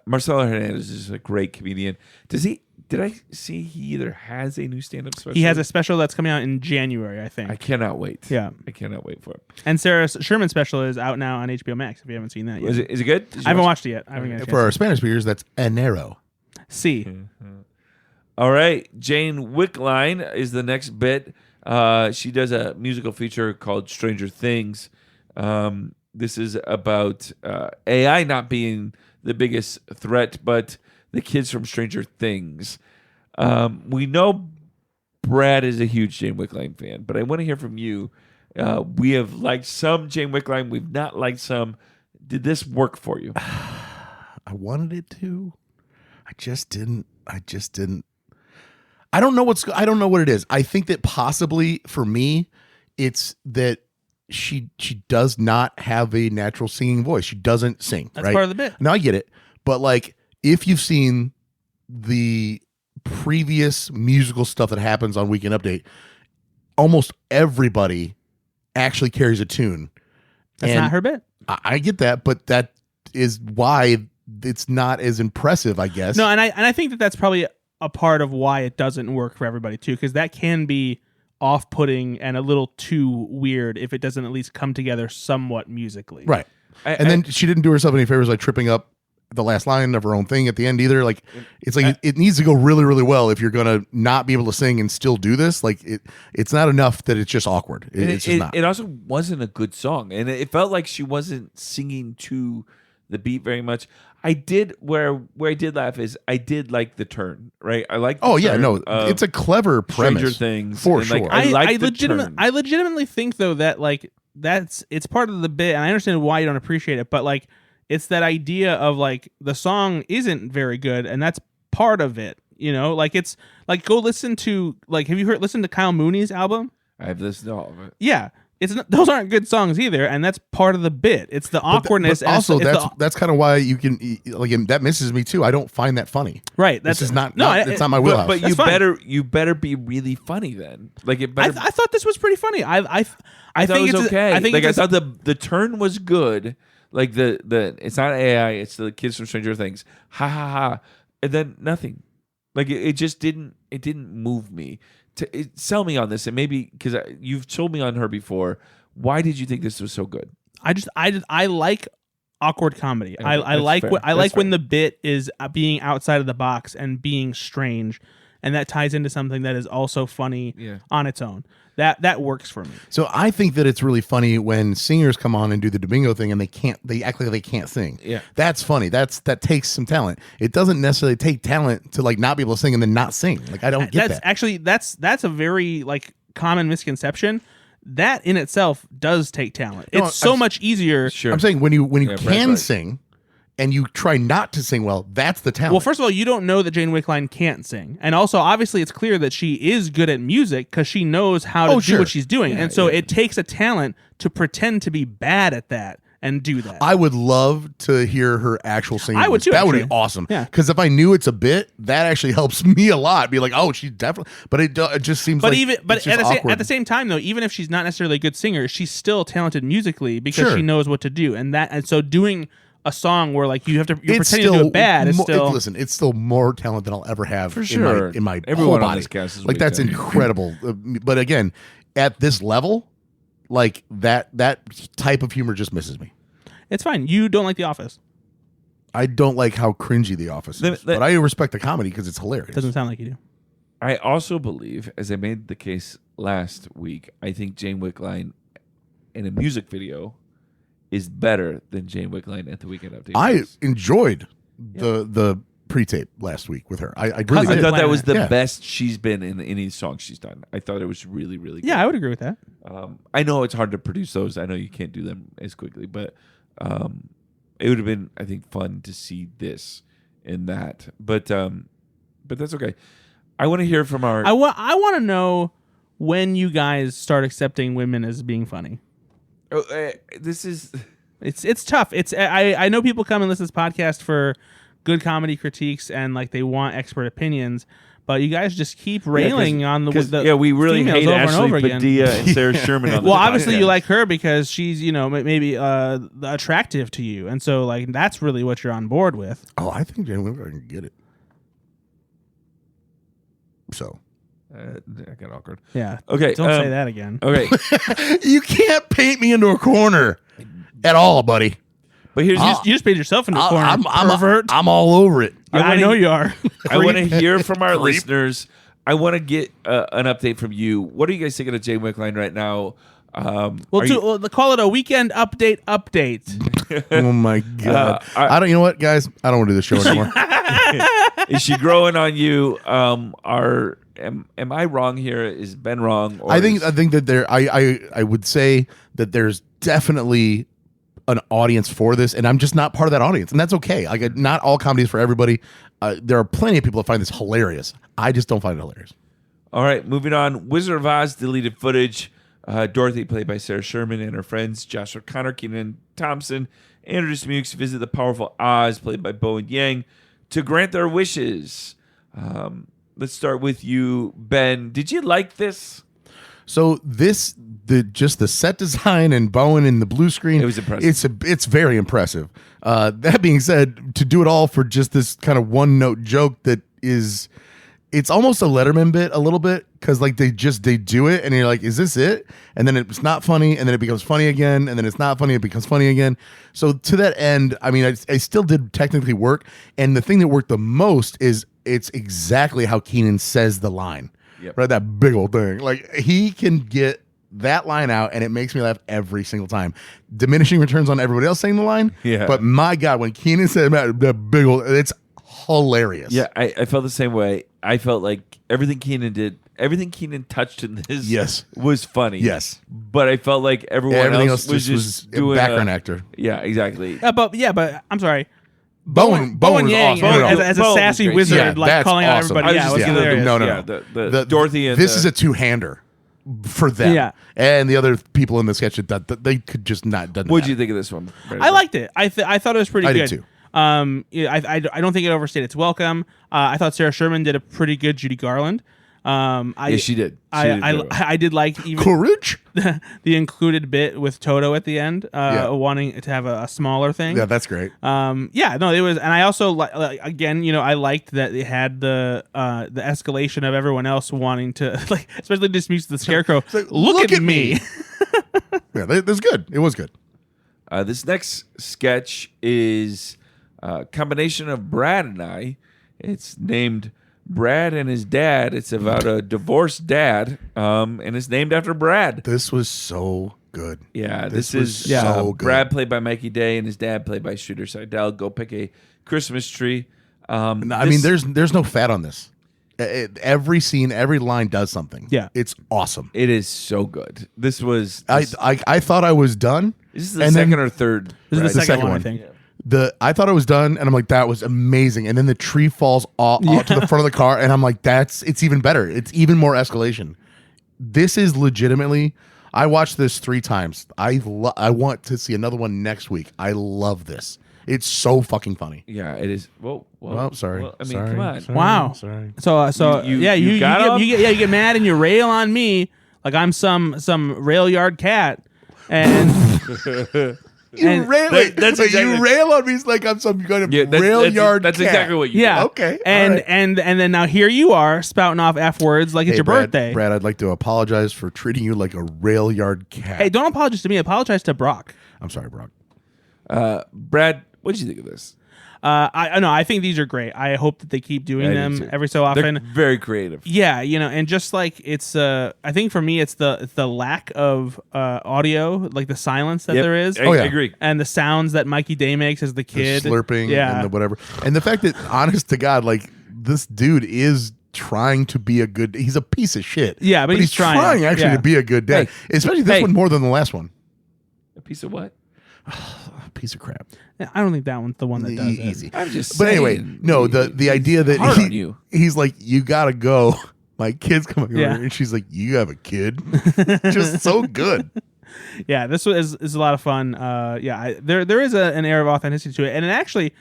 Marcello Hernandez is a great comedian. Did I see he either has a new stand-up special? He has a special that's coming out in January, I think. I cannot wait. Yeah. I cannot wait for it. And Sarah Sherman's special is out now on HBO Max. If you haven't seen that yet, Is it good? I haven't watched it yet. I haven't got a chance. For our Spanish speakers, that's enero. See, All right, Jane Wickline is the next bit. She does a musical feature called Stranger Things. This is about AI not being the biggest threat, but the kids from Stranger Things. We know Brad is a huge Jane Wickline fan, but I want to hear from you. We have liked some Jane Wickline. We've not liked some. Did this work for you? I wanted it to. I just didn't. I don't know what it is. I think that possibly for me, it's that she does not have a natural singing voice. She doesn't sing. that's right? part of the bit. Now I get it, but like if you've seen the previous musical stuff that happens on Weekend Update, almost everybody actually carries a tune. That's And not her bit. I get that, but that is why it's not as impressive, I guess. No, and I think that that's probably a part of why it doesn't work for everybody too, because that can be off-putting and a little too weird if it doesn't at least come together somewhat musically. Right. And then she didn't do herself any favors by tripping up the last line of her own thing at the end either. Like it's like it needs to go really, really well if you're gonna not be able to sing and still do this. Like it's not enough that it's just awkward. It's just not. It also wasn't a good song, and it felt like she wasn't singing to the beat very much. I did where I did laugh is I did like the turn, right? I like. It's a clever premise. Stranger Things for and, like, sure. I like the turn. I legitimately think though that like it's part of the bit, and I understand why you don't appreciate it, but like it's that idea of like the song isn't very good, and that's part of it. Like it's like go listen to like have you listened to Kyle Mooney's album? I've listened to all of it. Yeah. Those aren't good songs either, and that's part of the bit. It's the awkwardness. But also, that's kind of why you can like that misses me too. I don't find that funny. Right. This is not it's not my wheelhouse. But That's you better be really funny then. Like it better. I thought this was pretty funny. I thought think it was it's okay. I think like I it's thought the turn was good. Like the it's not AI. It's the kids from Stranger Things. Ha ha ha. And then nothing. Like it just didn't move me. Sell me on this, and maybe because you've told me on her before. Why did you think this was so good? I like awkward comedy. I that's like fair. I like That's when fair. the bit is being outside of the box and being strange, and that ties into something that is also funny on its own. That works for me. So I think that it's really funny when singers come on and do the Domingo thing and they act like they can't sing. Yeah. That's funny. That takes some talent. It doesn't necessarily take talent to like not be able to sing and then not sing. Like I don't get That's that. actually that's a very like common misconception. That in itself does take talent. No, It's so much easier. Sure. I'm saying when you Brad's can right. sing and you try not to sing well, that's the talent. Well, first of all, you don't know that Jane Wickline can't sing. And also, obviously, it's clear that she is good at music because she knows how to do sure. what she's doing. And so it takes a talent to pretend to be bad at that and do that. I would love to hear her actual singing. I would too, That would actually. be awesome. Yeah. Because if I knew it's a bit, that actually helps me a lot. Be like, oh, she's definitely. But it just seems But like even but it's just awkward. at the same time though, even if she's not necessarily a good singer, she's still talented musically because Sure. she knows what to do. And so doing a song where like you're It's pretending to still do it bad is still listen, it's still more talent than I'll ever have For in sure. my Everyone whole on body. this cast is like way that's talented. incredible. But again, at this level, like that type of humor just misses me. it's fine. You don't like The Office. I don't like how cringy The Office is, but I respect the comedy because it's hilarious. Doesn't sound like you do. I also believe, as I made the case last week, I think Jane Wickline in a music video is better than Jane Wickline at the Weekend Update. I enjoyed the pre-tape last week with her. I really I did. thought that was the Yeah. best she's been in any song she's done. I thought it was really, really good. Yeah, I would agree with that. I know it's hard to produce those. I know you can't do them as quickly, but it would have been, I think, fun to see this in that. But that's okay. I want to hear from our. I want to know when you guys start accepting women as being funny. This is. It's tough. I know people come and listen to this podcast for good comedy critiques and like they want expert opinions, but you guys just keep railing on the we really females hate over and Ashley over again. Padilla and Sarah Sherman on this Well, obviously podcast. you like her because she's maybe attractive to you, and so like that's really what you're on board with. Oh, I think Jane Wickline can get it. So That got awkward. Yeah. Okay. Don't say that again. Okay. you can't paint me into a corner at all, buddy. But here's You just made yourself into a corner. I'm pervert. I'm all over it. I know you are. I want to hear from our Creep. listeners. I want to get an update from you. What are you guys thinking of Jane Wickline right now? Well, call it a weekend update. Oh my god! I don't. You know what, guys? I don't want to do this show anymore. Is she growing on you? Am I wrong here? Is Ben wrong? Or I think that there. I would say that there's definitely an audience for this, and I'm just not part of that audience, and that's okay. Like, not all comedy is for everybody. There are plenty of people that find this hilarious. I just don't find it hilarious. All right, moving on. Wizard of Oz deleted footage. Dorothy, played by Sarah Sherman, and her friends Josh O'Connor, Kenan Thompson, Andrew Smukes visit the powerful Oz, played by Bowen Yang, to grant their wishes. Let's start with you, Ben. Did you like this? So just the set design and Bowen and the blue screen. It was impressive. It's very impressive. That being said, to do it all for just this kind of one note joke that is, it's almost a Letterman bit a little bit, because like they do it and you're like, is this it? And then it's not funny, and then it becomes funny again, and then it's not funny, it becomes funny again. So to that end, I mean, I still did technically work, and the thing that worked the most is it's exactly how Kenan says the line. Yep. Right, that big old thing. Like, he can get that line out, and it makes me laugh every single time. Diminishing returns on everybody else saying the line. Yeah. But my God, when Kenan said that big old, it's hilarious. Yeah, I felt the same way. I felt like everything Kenan touched in this Yes. was funny. Yes. But I felt like everything else was just a doing background actor. Yeah, exactly. But I'm sorry. Bowen was Yang awesome. as a Bowen was sassy great. wizard, Yeah, like that's calling out awesome. everybody. I Yeah, it was was just hilarious. No. The Dorothy and this the- is a two-hander for them. Yeah. And the other people in the sketch that they could just not done. What'd you think of this one? I liked it. I thought it was pretty I good. did too. I don't think it overstayed its welcome. I thought Sarah Sherman did a pretty good Judy Garland. Yeah, she did. She did very well. I did like even Courage? the included bit with Toto at the end, Yeah. wanting to have a smaller thing. Yeah, that's great. It was, and I also again, I liked that it had the escalation of everyone else wanting to like, especially Dismukes the Scarecrow. like, look at me. Yeah, it was good. It was good. This next sketch is a combination of Brad and I. It's named Brad and His Dad. It's about a divorced dad, and it's named after Brad. This was so good. Yeah, This this was is so good. Brad played by Mikey Day and his dad played by Shooter Seidel. Go pick a Christmas tree. I mean, there's no fat on this. Every scene, every line does something. Yeah. It's awesome. It is so good. This was. I thought I was done. Is this the and second then- or third? This is Brad? the second one, I one. think. I thought I was done, and I'm like, that was amazing. And then the tree falls off to the front of the car, and I'm like, it's even better. It's even more escalation. This is legitimately. I watched this 3 times. I want to see another one next week. I love this. It's so fucking funny. Yeah, it is. Whoa. Well, sorry. Well, I mean, Sorry. come on. Sorry. Wow. Sorry. So You yeah, you got get, him? you get mad and you rail on me like I'm some rail yard cat, and And- That's exactly- you rail on me like I'm some kind of Yeah, rail yard. That's cat. exactly what you yeah, did. Okay, and all right. and then now here you are spouting off F words like it's Hey, your Brad, birthday. Brad, I'd like to apologize for treating you like a rail yard cat. Hey, don't apologize to me. Apologize to Brock. I'm sorry, Brock. Brad, what did you think of this? I think these are great. I hope that they keep doing I do them too. every so They're often. very creative. Yeah, and just like it's I think for me it's the lack of audio, like the silence that Yep. there is. I Oh, yeah. agree. And the sounds that Mikey Day makes as the The kid. slurping Yeah. and the whatever. And the fact that, honest to God, like, this dude is trying to be a good, he's a piece of shit. Yeah, but he's trying. actually Yeah. to be a good dad. Hey. Especially this Hey. one more than the last one. A piece of what? A piece of crap. Yeah, I don't think that one's the one that does it. Easy. I'm just But anyway, saying, no, the idea that hard on you. he's like, you gotta go. My kid's coming Yeah. over, and she's like, you have a kid. Just so good. Yeah, this is a lot of fun. There is an air of authenticity to it, and it actually,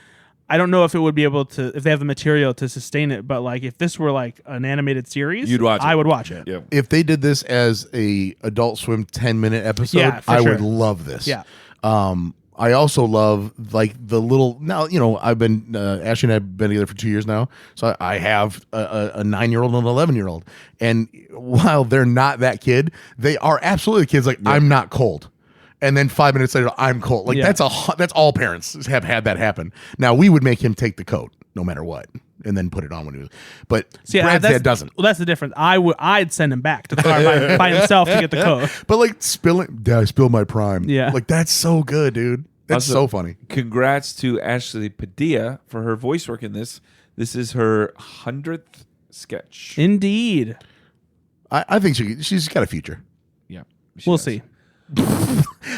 I don't know if it would be able to, if they have the material to sustain it, but like if this were like an animated series, You'd watch it. I would watch it. Yeah. If they did this as a Adult Swim 10-minute episode, Yeah, for I sure. would love this. Yeah. I also love like the little, now, I've been, Ashley and I have been together for 2 years now. So I have a 9-year-old and an 11-year-old. And while they're not that kid, they are absolutely kids. Like, I'm not cold. And then 5 minutes later, I'm cold. Like, Yeah. that's all parents have had that happen. Now, we would make him take the coat no matter what, and then put it on when he was, but See, Brad's that's- dad doesn't. Well, that's the difference. I'd send him back to the car by himself to get the coat. But like Dad, I spilled my prime. Yeah. Like, that's so good, dude. That's Also- so funny. Congrats to Ashley Padilla for her voice work in this. This is her 100th sketch. Indeed. I think she's got a future. Yeah. she We'll does. see.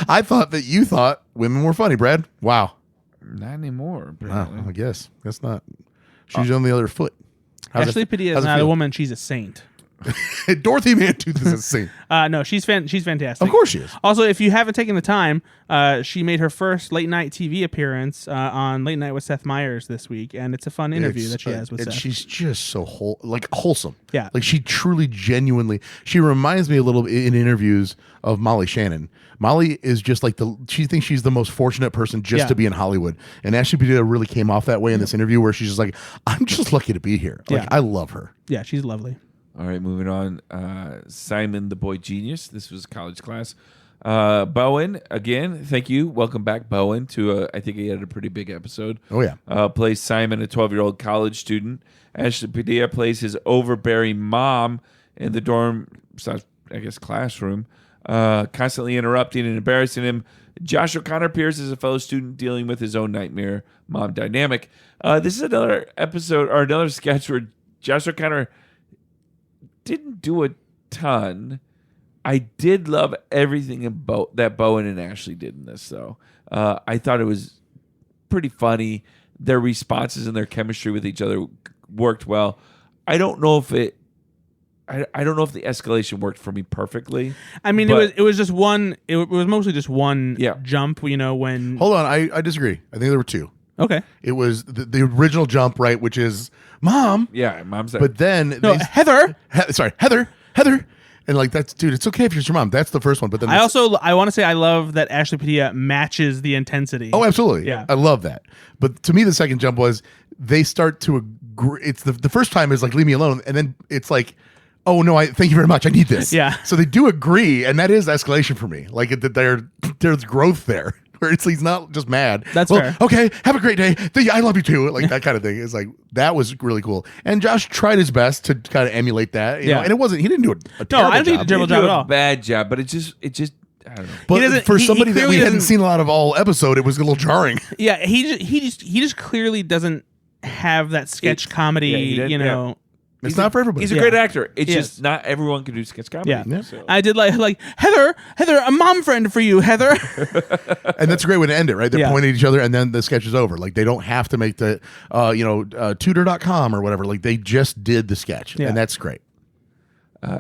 I thought that you thought women were funny, Brad. Wow. Not anymore. Oh, apparently. I guess. That's not. She's on the other foot. Ashley Padilla how's is it not a feel? woman; she's a saint. Dorothy Mantooth is a saint. No, she's fantastic. Of course she is. Also, if you haven't taken the time, she made her first late night TV appearance on Late Night with Seth Meyers this week, and it's a fun interview It's- that she has with and Seth. she's just so wholesome. Yeah. Like, she truly, genuinely, she reminds me a little bit in interviews of Molly Shannon. Molly is just like she thinks she's the most fortunate person just Yeah. to be in Hollywood. And Ashley Padilla really came off that way in this interview where she's just like, I'm just lucky to be here. Like, Yeah. I love her. Yeah, she's lovely. All right, moving on. Simon the Boy Genius. This was a college class. Bowen, again, thank you. Welcome back, Bowen, to I think he had a pretty big episode. Oh, yeah. Plays Simon, a 12-year-old college student. Ashley Padilla plays his overbearing mom in the dorm, I guess, classroom, constantly interrupting and embarrassing him. Josh O'Connor appears as a fellow student dealing with his own nightmare mom dynamic. This is another episode or another sketch where Josh O'Connor didn't do a ton. I did love everything that Bowen and Ashley did in this, though. I thought it was pretty funny. Their responses and their chemistry with each other worked well. I don't know if I don't know if the escalation worked for me perfectly. I mean, But- it was just one. It was mostly just one Yeah. jump. When Hold on. I disagree. I think there were two. okay, It was the original jump, right, which is Mom. Yeah, mom's there. But then no, Heather. Heather, and like, that's, dude, it's okay if you're your mom. That's the first one. But then I want to say I love that Ashley Padilla matches the intensity. oh, absolutely, Yeah. I love that. But to me, the second jump was they start to agree. It's the first time is like, leave me alone, and then it's like, oh no, thank you very much, I need this. Yeah. So they do agree, and that is escalation for me. Like, there's growth there. where he's not just mad. That's well, fair. Okay, have a great day. I love you too. Like that kind of thing. It's like that was really cool. And Josh tried his best to kind of emulate that. You know? And it wasn't. He didn't do a terrible I don't think he job. did a terrible job at all. Bad job, but it just I don't know. But for somebody that we hadn't doesn't- seen a lot of all episode, it was a little jarring. Yeah, he just clearly doesn't have that sketch comedy. he didn't, you know. It's not for everybody. He's a great actor. It's just not everyone can do sketch comedy. Yeah. So. I did like Heather, a mom friend for you, Heather. And that's a great way to end it, right? They're Yeah. pointing at each other and then the sketch is over. Like they don't have to make the, tutor.com or whatever. Like they just did the sketch. Yeah. And that's great.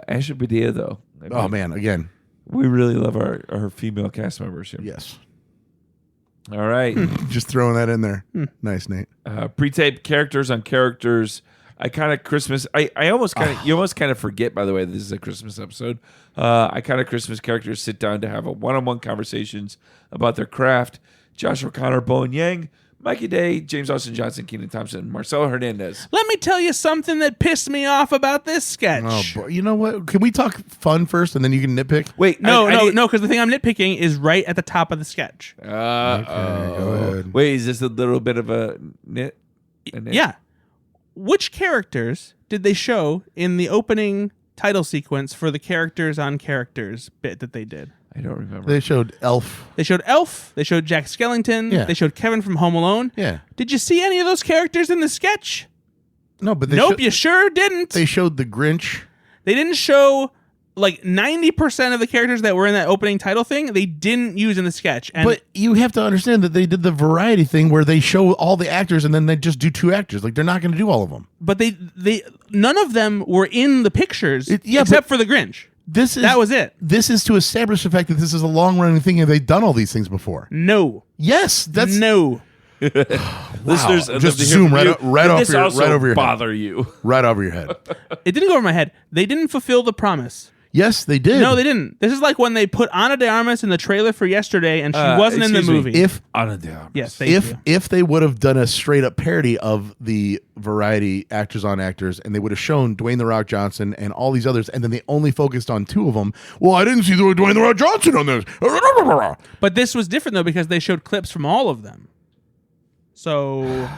Ashley Padilla, though. I mean, Oh, man. Again. we really love our female cast members here. Yes. All right. Just throwing that in there. Nice, Nate. Pre-tape characters on characters. I kind of Christmas. I almost kind of you almost kind of forget. By the way, this is a Christmas episode. I kind of Christmas characters sit down to have a one-on-one conversations about their craft. Josh O'Connor, Bowen Yang, Mikey Day, James Austin Johnson, Keenan Thompson, Marcello Hernandez. Let me tell you something that pissed me off about this sketch. Oh, boy. You know what? Can we talk fun first and then you can nitpick? Wait, No, because the thing I'm nitpicking is right at the top of the sketch. Go ahead. Wait, is this a little bit of a nit? Yeah. Which characters did they show in the opening title sequence for the characters on characters bit that they did? I don't remember. They showed Elf. They showed Elf. They showed Jack Skellington. Yeah. They showed Kevin from Home Alone. Yeah. Did you see any of those characters in the sketch? No, but they Nope, you sure didn't. They showed the Grinch. They didn't show like 90% of the characters that were in that opening title thing. They didn't use in the sketch. And But you have to understand that they did the variety thing where they show all the actors and then they just do 2 actors. Like they're not going to do all of them. but they none of them were in the pictures Yeah, except for the Grinch. That was it. This is to establish the fact that this is a long running thing and they've done all these things before. No. Yes, that's No. Listeners, I'd just love to hear zoom from right you. o- right Did off this your- also right over your head. bother you? right over your head. It didn't go over my head. They didn't fulfill the promise. Yes, they did. No, they didn't. This is like when they put Ana de Armas in the trailer for yesterday and she wasn't in the excuse me. movie. If Anna de Armas. Yes, thank you. if they would have done a straight up parody of the variety actors on actors and they would have shown Dwayne the Rock Johnson and all these others and then they only focused on 2 of them, well, I didn't see Dwayne the Rock Johnson on this. But this was different though because they showed clips from all of them. So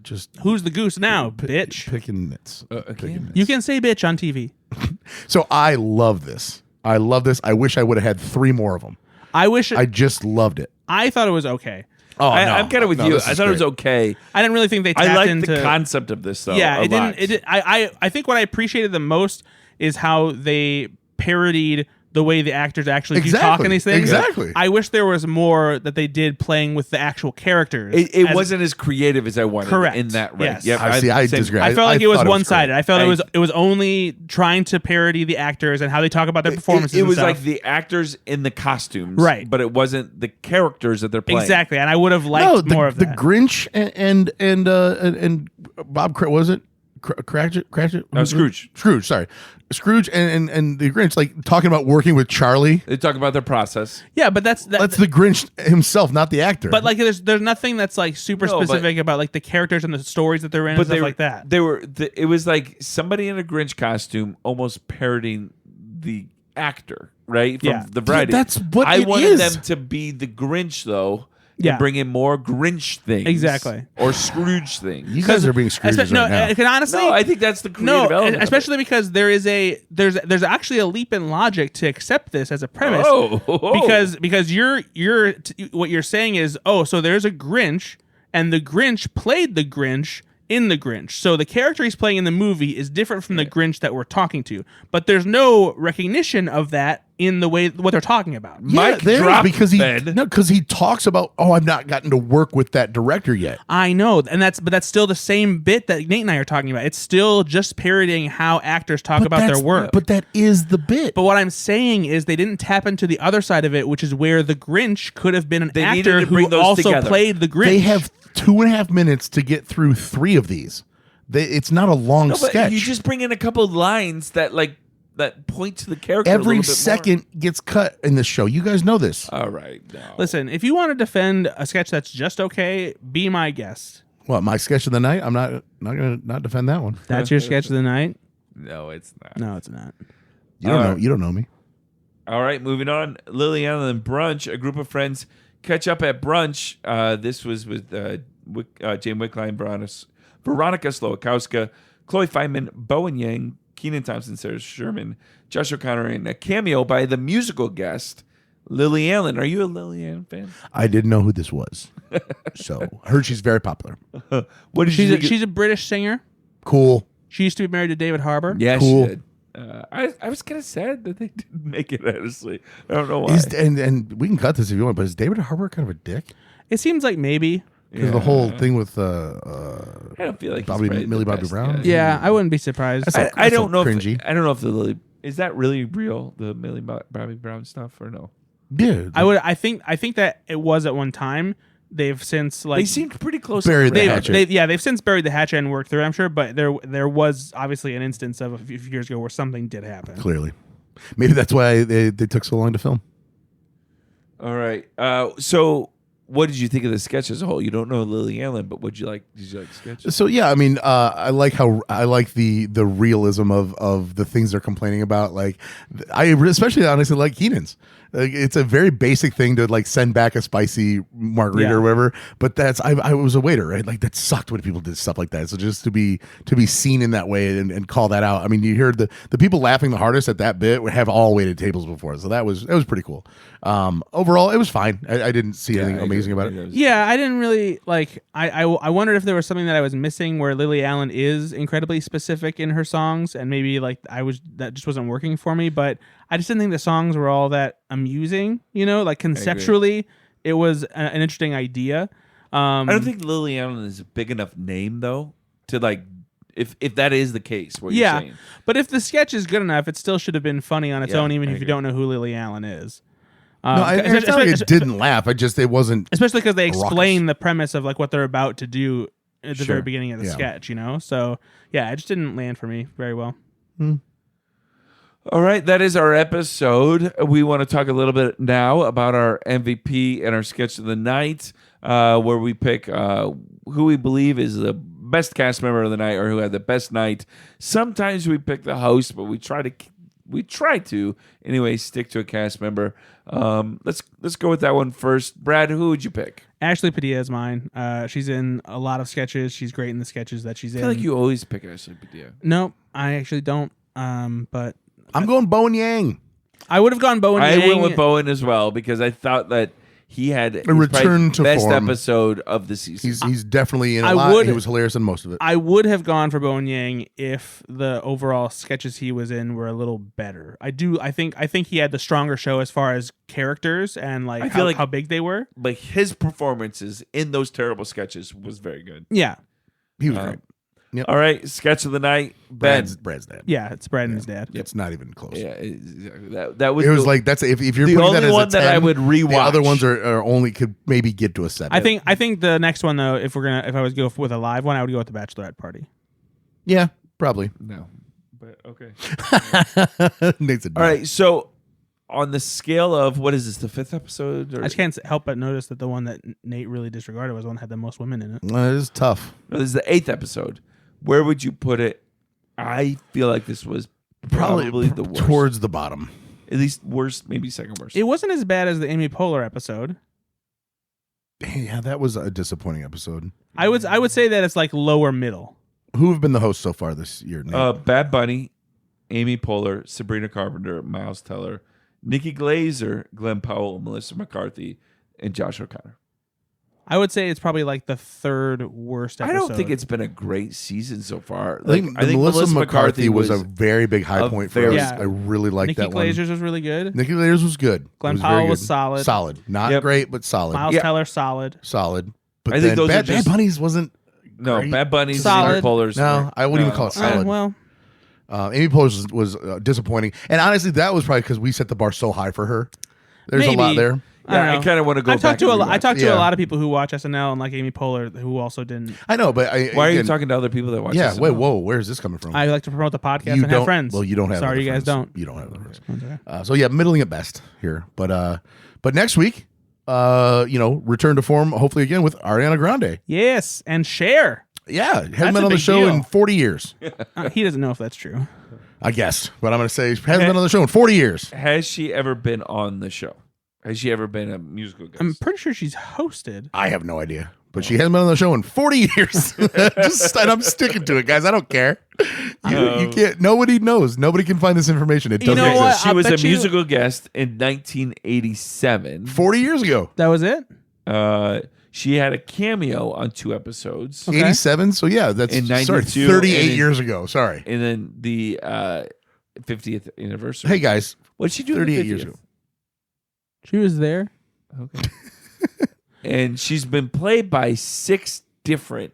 Just who's the goose now, bitch? picking nits. Again. You can say bitch on TV. So I love this. I love this. I wish I would have had 3 more of them. I wish I just loved it. I thought it was okay. Oh, I'm kind of with you. this I is thought it was great. okay. I didn't really think they tapped I like into the concept of this, though. Yeah, a it lot. didn't. I think what I appreciated the most is how they parodied the way the actors actually do talk Exactly, in these things. exactly. I wish there was more that they did playing with the actual characters. It wasn't as creative as I wanted. Correct. In that Yes. right. Yep, I same- disagree. I felt like it was thought one-sided. great. I felt it was only trying to parody the actors and how they talk about their performances. It and was stuff. like the actors in the costumes, Right. But it wasn't the characters that they're playing. exactly, and I would have liked more of the that. Grinch and Bob was it Cratchit? No, Scrooge. Sorry, Scrooge and the Grinch like talking about working with Charlie. They talk about their process. Yeah, but that's That's the Grinch himself, not the actor. But like, there's nothing that's like super No, but- specific about like the characters and the stories that they're in and But stuff they like that. It was like somebody in a Grinch costume almost parodying the actor, right? From Yeah. the variety. That's what I it wanted is. them to be the Grinch, though. Yeah. And bring in more Grinch things. Exactly. Or Scrooge things. you guys are being Scrooges right no, now. can honestly, No, I think that's the creative no, element of it. especially because there's actually a leap in logic to accept this as a premise. Oh. because what you're saying is, so there's a Grinch and the Grinch played the Grinch in the Grinch. So the character he's playing in the movie is different from the Grinch that we're talking to. But there's no recognition of that in the way what they're talking about. Mike there is, dropped because Ben. he talks about I've not gotten to work with that director yet. I know, and that's still the same bit that Nate and I are talking about. It's still just parodying how actors talk about their that's- work. But that is the bit. But what I'm saying is they didn't tap into the other side of it, which is where the Grinch could have been an They needed actor to bring who those also together. played the Grinch. They have 2.5 minutes to get through 3 of these. It's not a long No, but sketch. you just bring in a couple of lines that point to the character. a Every little bit second gets cut in this show. You guys know this. more. All right. No. Listen, if you want to defend a sketch that's just okay, be my guest. What, my sketch of the night? I'm not gonna not defend that one. That's your sketch of the night? No, it's not. No, it's not. You don't know. You don't know me. All right, moving on. Lily Allen and Brunch, a group of friends Catch up at brunch. This was with Jane Wickline, Veronica Slowakowska, Chloe Feynman, Bowen Yang, Kenan Thompson, Sarah Sherman, Josh O'Connor, and a cameo by the musical guest, Lily Allen. Are you a Lily Allen fan? I didn't know who this was. So I heard she's very popular. What did you think? She's a British singer. Cool. She used to be married to David Harbour. Yeah, Cool. she did. I was kind of sad that they didn't make it, honestly. I don't know why. And we can cut this if you want, but is David Harbour kind of a dick? It seems like maybe. Because the whole thing with I don't feel like Millie Bobby Brown. guy. Yeah, I wouldn't be surprised. I don't know. Cringy. I don't know if the Lily is that really real, the Millie Bobby Brown stuff, or no? Yeah, I think that it was at one time. They've since They seemed pretty close. Buried the they've, hatchet. they've since buried the hatchet and worked through it, I'm sure, but there was obviously an instance of a few years ago where something did happen. Clearly. Maybe that's why they took so long to film. All right. So, what did you think of the sketch as a whole? You don't know Lily Allen, but did you like the sketch? So yeah, I mean, I like the realism of the things they're complaining about. Like, I especially honestly like Keenan's. Like, it's a very basic thing to like send back a spicy margarita or whatever. But I was a waiter, right? Like that sucked when people did stuff like that. So just to be seen in that way and call that out. I mean, you hear the people laughing the hardest at that bit have all waited tables before. So that was pretty cool. Overall, it was fine. I didn't see anything amazing about it. Yeah, I didn't really like. I wondered if there was something that I was missing where Lily Allen is incredibly specific in her songs, and maybe like that just wasn't working for me. But I just didn't think the songs were all that amusing. You know, like conceptually, it was an interesting idea. I don't think Lily Allen is a big enough name though to like. If that is the case, what you're saying. But if the sketch is good enough, it still should have been funny on its own, even if you don't know who Lily Allen is. No, it's not like it didn't laugh. It wasn't. Especially because they explain raucous. the premise of like what they're about to do at the very beginning of the sketch, you know? So, yeah, it just didn't land for me very well. All right, that is our episode. We want to talk a little bit now about our MVP and our sketch of the night, where we pick who we believe is the best cast member of the night or who had the best night. Sometimes we pick the host, but we try to anyway stick to a cast member. Let's go with that one first. Brad, who would you pick? Ashley Padilla is mine. She's in a lot of sketches. She's great in the sketches that she's in. I feel like you always pick Ashley Padilla. No, I actually don't. But I'm going Bowen Yang. I would have gone Bowen Yang. I went with Bowen as well because I thought that he had A return to best form. episode of the season. He's definitely in a lot. He was hilarious in most of it. I would have gone for Bowen Yang if the overall sketches he was in were a little better. I think he had the stronger show as far as characters and like how big they were. Like his performances in those terrible sketches was very good. Yeah. He was great. Yep. All right, sketch of the night, Ben. Brad's dad. Yeah, it's Brad and his dad. It's not even close. Yeah, that was. It was like that's if you're the putting only that as one a 10, that I would rewatch. The other ones are only could maybe get to a 7. I think the next one though, if I was go with a live one, I would go with the Bachelorette Party. Yeah, probably. No, but okay. Nate's a All right, so on the scale of what is this, the 5th episode? Or? I just can't help but notice that the one that Nate really disregarded was the one that had the most women in it. It is tough. No, this is the 8th episode. Where would you put it? I feel like this was probably the worst. Towards the bottom. At least worst, maybe second worst. It wasn't as bad as the Amy Poehler episode. Yeah, that was a disappointing episode. I would say that it's like lower middle. Who have been the hosts so far this year, Nate? Bad Bunny, Amy Poehler, Sabrina Carpenter, Miles Teller, Nikki Glazer, Glenn Powell, Melissa McCarthy, and Josh O'Connor. I would say it's probably like the third worst episode. I don't think it's been a great season so far. I think Melissa McCarthy was a very big high point for us. Yeah. I really liked Nikki that one. Glazer's was really good. Nikki Glazer's was good. Glenn Powell was solid. Solid. Not great, but solid. Miles Teller, solid. Solid. But I then think those are Bad Bunnies wasn't great. Bad Bunnies, Solid. Amy Poehler's. No, I wouldn't even call it solid. Well, Amy Poehler's was disappointing. And honestly, that was probably because we set the bar so high for her. There's maybe. a lot there. Yeah, I kind of want to go I back. talked to a lot of people who watch SNL and like Amy Poehler who also didn't. I know, but why are you talking to other people that watch? Yeah, SNL? wait, whoa, where's this coming from? I like to promote the podcast You and don't have friends. Well, you don't have. Sorry, other you guys friends. don't. You don't have other friends. Okay. So yeah, middling at best here, but next week, return to form. Hopefully again with Ariana Grande. Yes, and Cher. Yeah, hasn't That's been a on the big show deal. in 40 years. He doesn't know if that's true. I guess, but I'm going to say hasn't been on the show in 40 years. Has she ever been on the show? Has she ever been a musical guest? I'm pretty sure she's hosted. I have no idea. But she hasn't been on the show in 40 years. And I'm sticking to it, guys. I don't care. You can't. Nobody knows. Nobody can find this information. It doesn't know exist. what? She I'll was a bet you- musical guest in 1987. 40 years ago. That was it? She had a cameo on 2 episodes. Okay. 87. So yeah, that's In sorry, 92, 38 and in- years ago. Sorry. And then the 50th anniversary. Hey guys, What did she do? 38 years ago. She was there. Okay. And she's been played by 6 different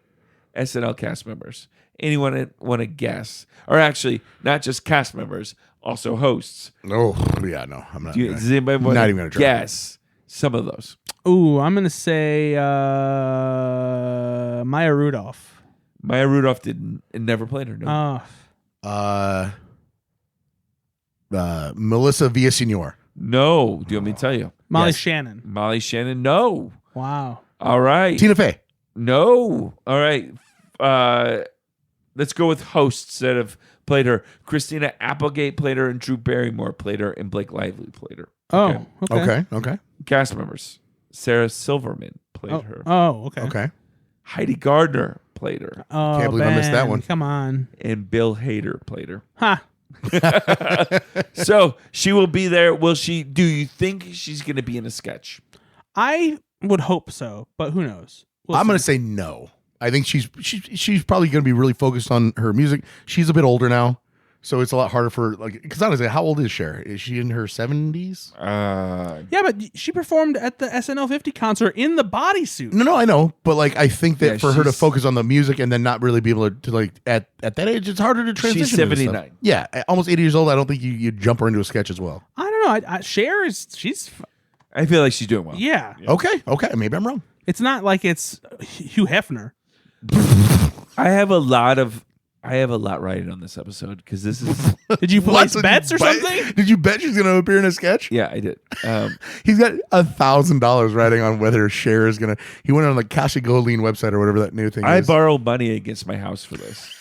SNL cast members. Anyone want to guess? Or actually, not just cast members, also hosts. Oh yeah, no, I'm not. Does anybody want Not to even gonna try. guess some of those? Ooh, I'm going to say Maya Rudolph. Maya Rudolph never played her. No. Oh. Melissa Villaseñor. No. Do you want me to tell you? Molly Yes. Shannon. Molly Shannon. No. Wow. All right. Tina Fey. No. All right. Let's go with hosts that have played her. Christina Applegate played her, and Drew Barrymore played her, and Blake Lively played her. Oh, okay. Okay. Cast members. Sarah Silverman played her. Oh, okay. Okay. Heidi Gardner played her, Oh, Can't believe I missed that Ben, one. Come on. and Bill Hader played her. Ha. So she will be there. Will she? Do you think she's going to be in a sketch? I would hope so, but who knows? We'll I'm see. going to say no. I think she's probably going to be really focused on her music. She's a bit older now, so it's a lot harder for because honestly, how old is Cher? Is she in her 70s? Yeah, but she performed at the SNL 50 concert in the bodysuit. No, I know, but I think that Yeah, for her to she's- focus on the music and then not really be able to at that age, it's harder to transition. She's into stuff. 79. Yeah, at almost 80 years old. I don't think you jump her into a sketch as well. I don't know. Cher she's I feel like she's doing well. yeah. Okay, maybe I'm wrong. It's not like it's Hugh Hefner. I have a lot riding on this episode because this is. Did you place What? bets or Bet- something? Did you bet she's going to appear in a sketch? Yeah, I did. He's got $1,000 riding on whether Cher is going to. He went on the Kasha Goldine website or whatever that new thing I is. borrowed money against my house for this.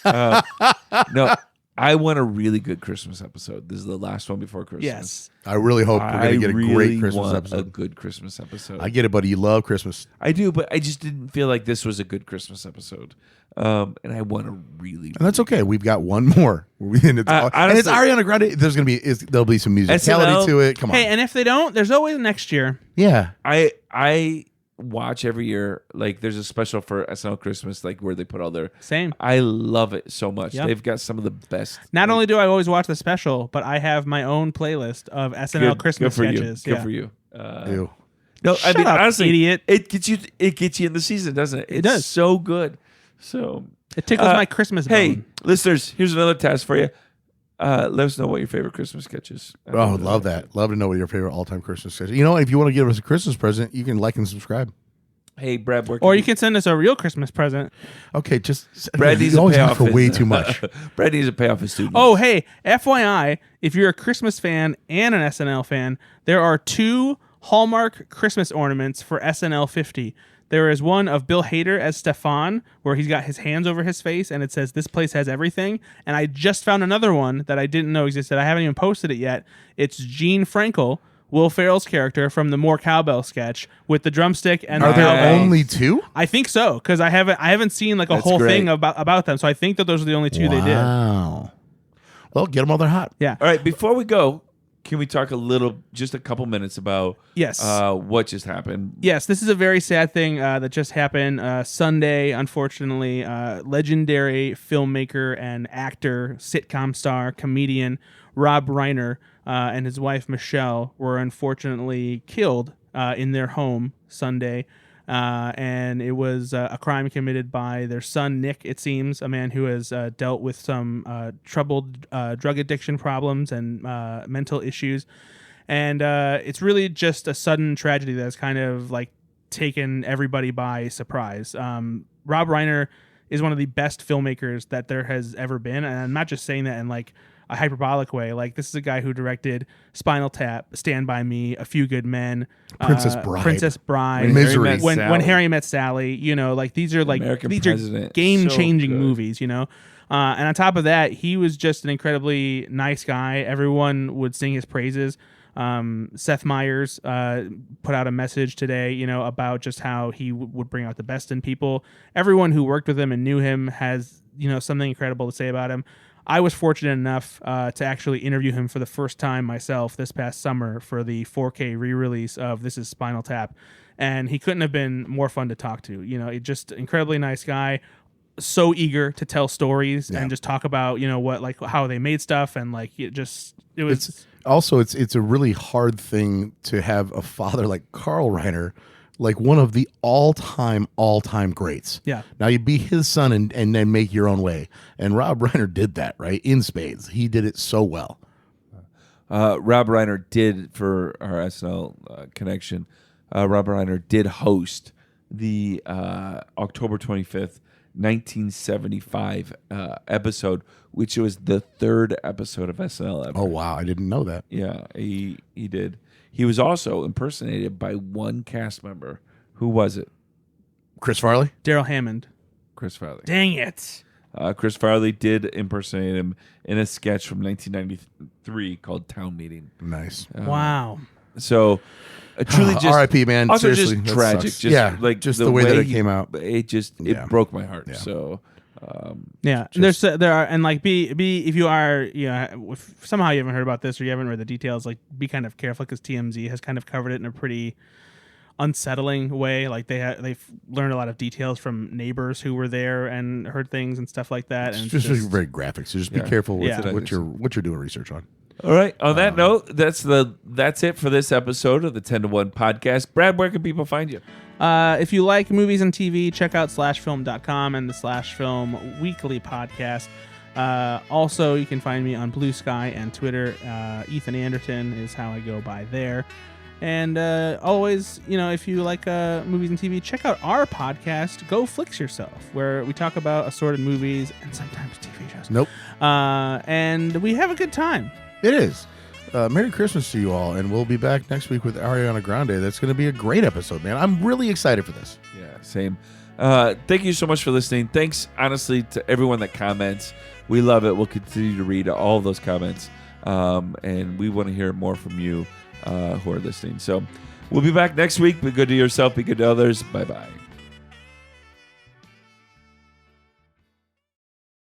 No, I want a really good Christmas episode. This is the last one before Christmas. Yes. I really hope we're going to get a really great Christmas want episode. A good Christmas episode. I get it, buddy. You love Christmas. I do, but I just didn't feel like this was a good Christmas episode. And I want a really. And that's okay. We've got one more. And it's honestly- Ariana Grande. There's going to be there'll be some musicality SNL to it. Come on. Hey, and if they don't, there's always next year. Yeah. I watch every year. Like there's a special for SNL Christmas, like where they put all their. Same. I love it so much. Yeah. They've got some of the best. Not only do I always watch the special, but I have my own playlist of SNL Christmas good for sketches. You. Good Yeah. for you. Ew. No, Shut I mean up, honestly, idiot. it gets you in the season, doesn't it? It's does. so good. So It tickles my Christmas hey, bone. listeners, here's another task for you. Let us know what your favorite Christmas sketch is. Oh, love that. Love to know what your favorite all-time Christmas sketch is. You know, if you want to give us a Christmas present, you can like and subscribe. Hey, Brad, where Or you can send us a real Christmas present. Okay, just Brad you needs to always pay ask off for his, way too much. Brad needs to pay off his student. Oh, hey, FYI, if you're a Christmas fan and an SNL fan, there are 2 Hallmark Christmas ornaments for SNL 50. There is one of Bill Hader as Stefan, where he's got his hands over his face, and it says, "This place has everything." And I just found another one that I didn't know existed. I haven't even posted it yet. It's Gene Frankel, Will Ferrell's character from the More Cowbell sketch, with the drumstick and Are the there cowbell. only 2? I think so, because I haven't seen like a That's whole great. thing about them. So I think that those are the only 2 they did. Wow. Well, get them while they're hot. Yeah. All right, before we go, can we talk just a couple minutes about Yes. what just happened? Yes, this is a very sad thing that just happened Sunday, unfortunately. Legendary filmmaker and actor, sitcom star, comedian Rob Reiner and his wife Michelle were unfortunately killed in their home Sunday. And it was a crime committed by their son, Nick, it seems, a man who has dealt with some troubled drug addiction problems and mental issues. And it's really just a sudden tragedy that's kind of like taken everybody by surprise. Rob Reiner is one of the best filmmakers that there has ever been. And I'm not just saying that in like a hyperbolic way. Like, this is a guy who directed Spinal Tap, Stand By Me, A Few Good Men, Princess Bride. Misery. When Harry Met Sally, you know, like these are like American these President. are game changing So good. movies, you know. And on top of that, he was just an incredibly nice guy. Everyone would sing his praises. Seth Meyers put out a message today, about just how he would bring out the best in people. Everyone who worked with him and knew him has, something incredible to say about him. I was fortunate enough to actually interview him for the first time myself this past summer for the 4K re-release of This Is Spinal Tap. And he couldn't have been more fun to talk to. Just incredibly nice guy, so eager to tell stories and just talk about, how they made stuff. And it's a really hard thing to have a father like Carl Reiner, like one of the all-time greats. Yeah. Now you be his son and then make your own way. And Rob Reiner did that, right? In spades. He did it so well. Rob Reiner did, for our SNL connection, Rob Reiner did host the October 25th, 1975 episode, which was the third episode of SNL ever. Oh, wow. I didn't know that. Yeah, he did. He was also impersonated by one cast member. Who was it? Chris Farley? Daryl Hammond. Chris Farley. Dang it. Chris Farley did impersonate him in a sketch from 1993 called Town Meeting. Nice. Wow. So, truly just R.I.P. man. Also, seriously, just tragic. Just the way that it came out. It broke my heart. Yeah. So, there are, and if you are, if somehow you haven't heard about this or you haven't read the details, be kind of careful because TMZ has kind of covered it in a pretty unsettling way. They've learned a lot of details from neighbors who were there and heard things and stuff like that. And it's just very graphic. So just be careful with what you're doing research on. All right. On that note, that's it for this episode of the 10 to 1 podcast. Brad, where can people find you? If you like movies and TV, check out slashfilm.com and the Slash Film Weekly podcast. Also, you can find me on Blue Sky and Twitter. Ethan Anderton is how I go by there. And always, if you like movies and TV, check out our podcast, Go Flix Yourself, where we talk about assorted movies and sometimes TV shows. Nope. And we have a good time. It is. Merry Christmas to you all, and we'll be back next week with Ariana Grande. That's going to be a great episode, man. I'm really excited for this. Yeah, same. Thank you so much for listening. Thanks, honestly, to everyone that comments. We love it. We'll continue to read all of those comments, and we want to hear more from you who are listening. So we'll be back next week. Be good to yourself. Be good to others. Bye-bye.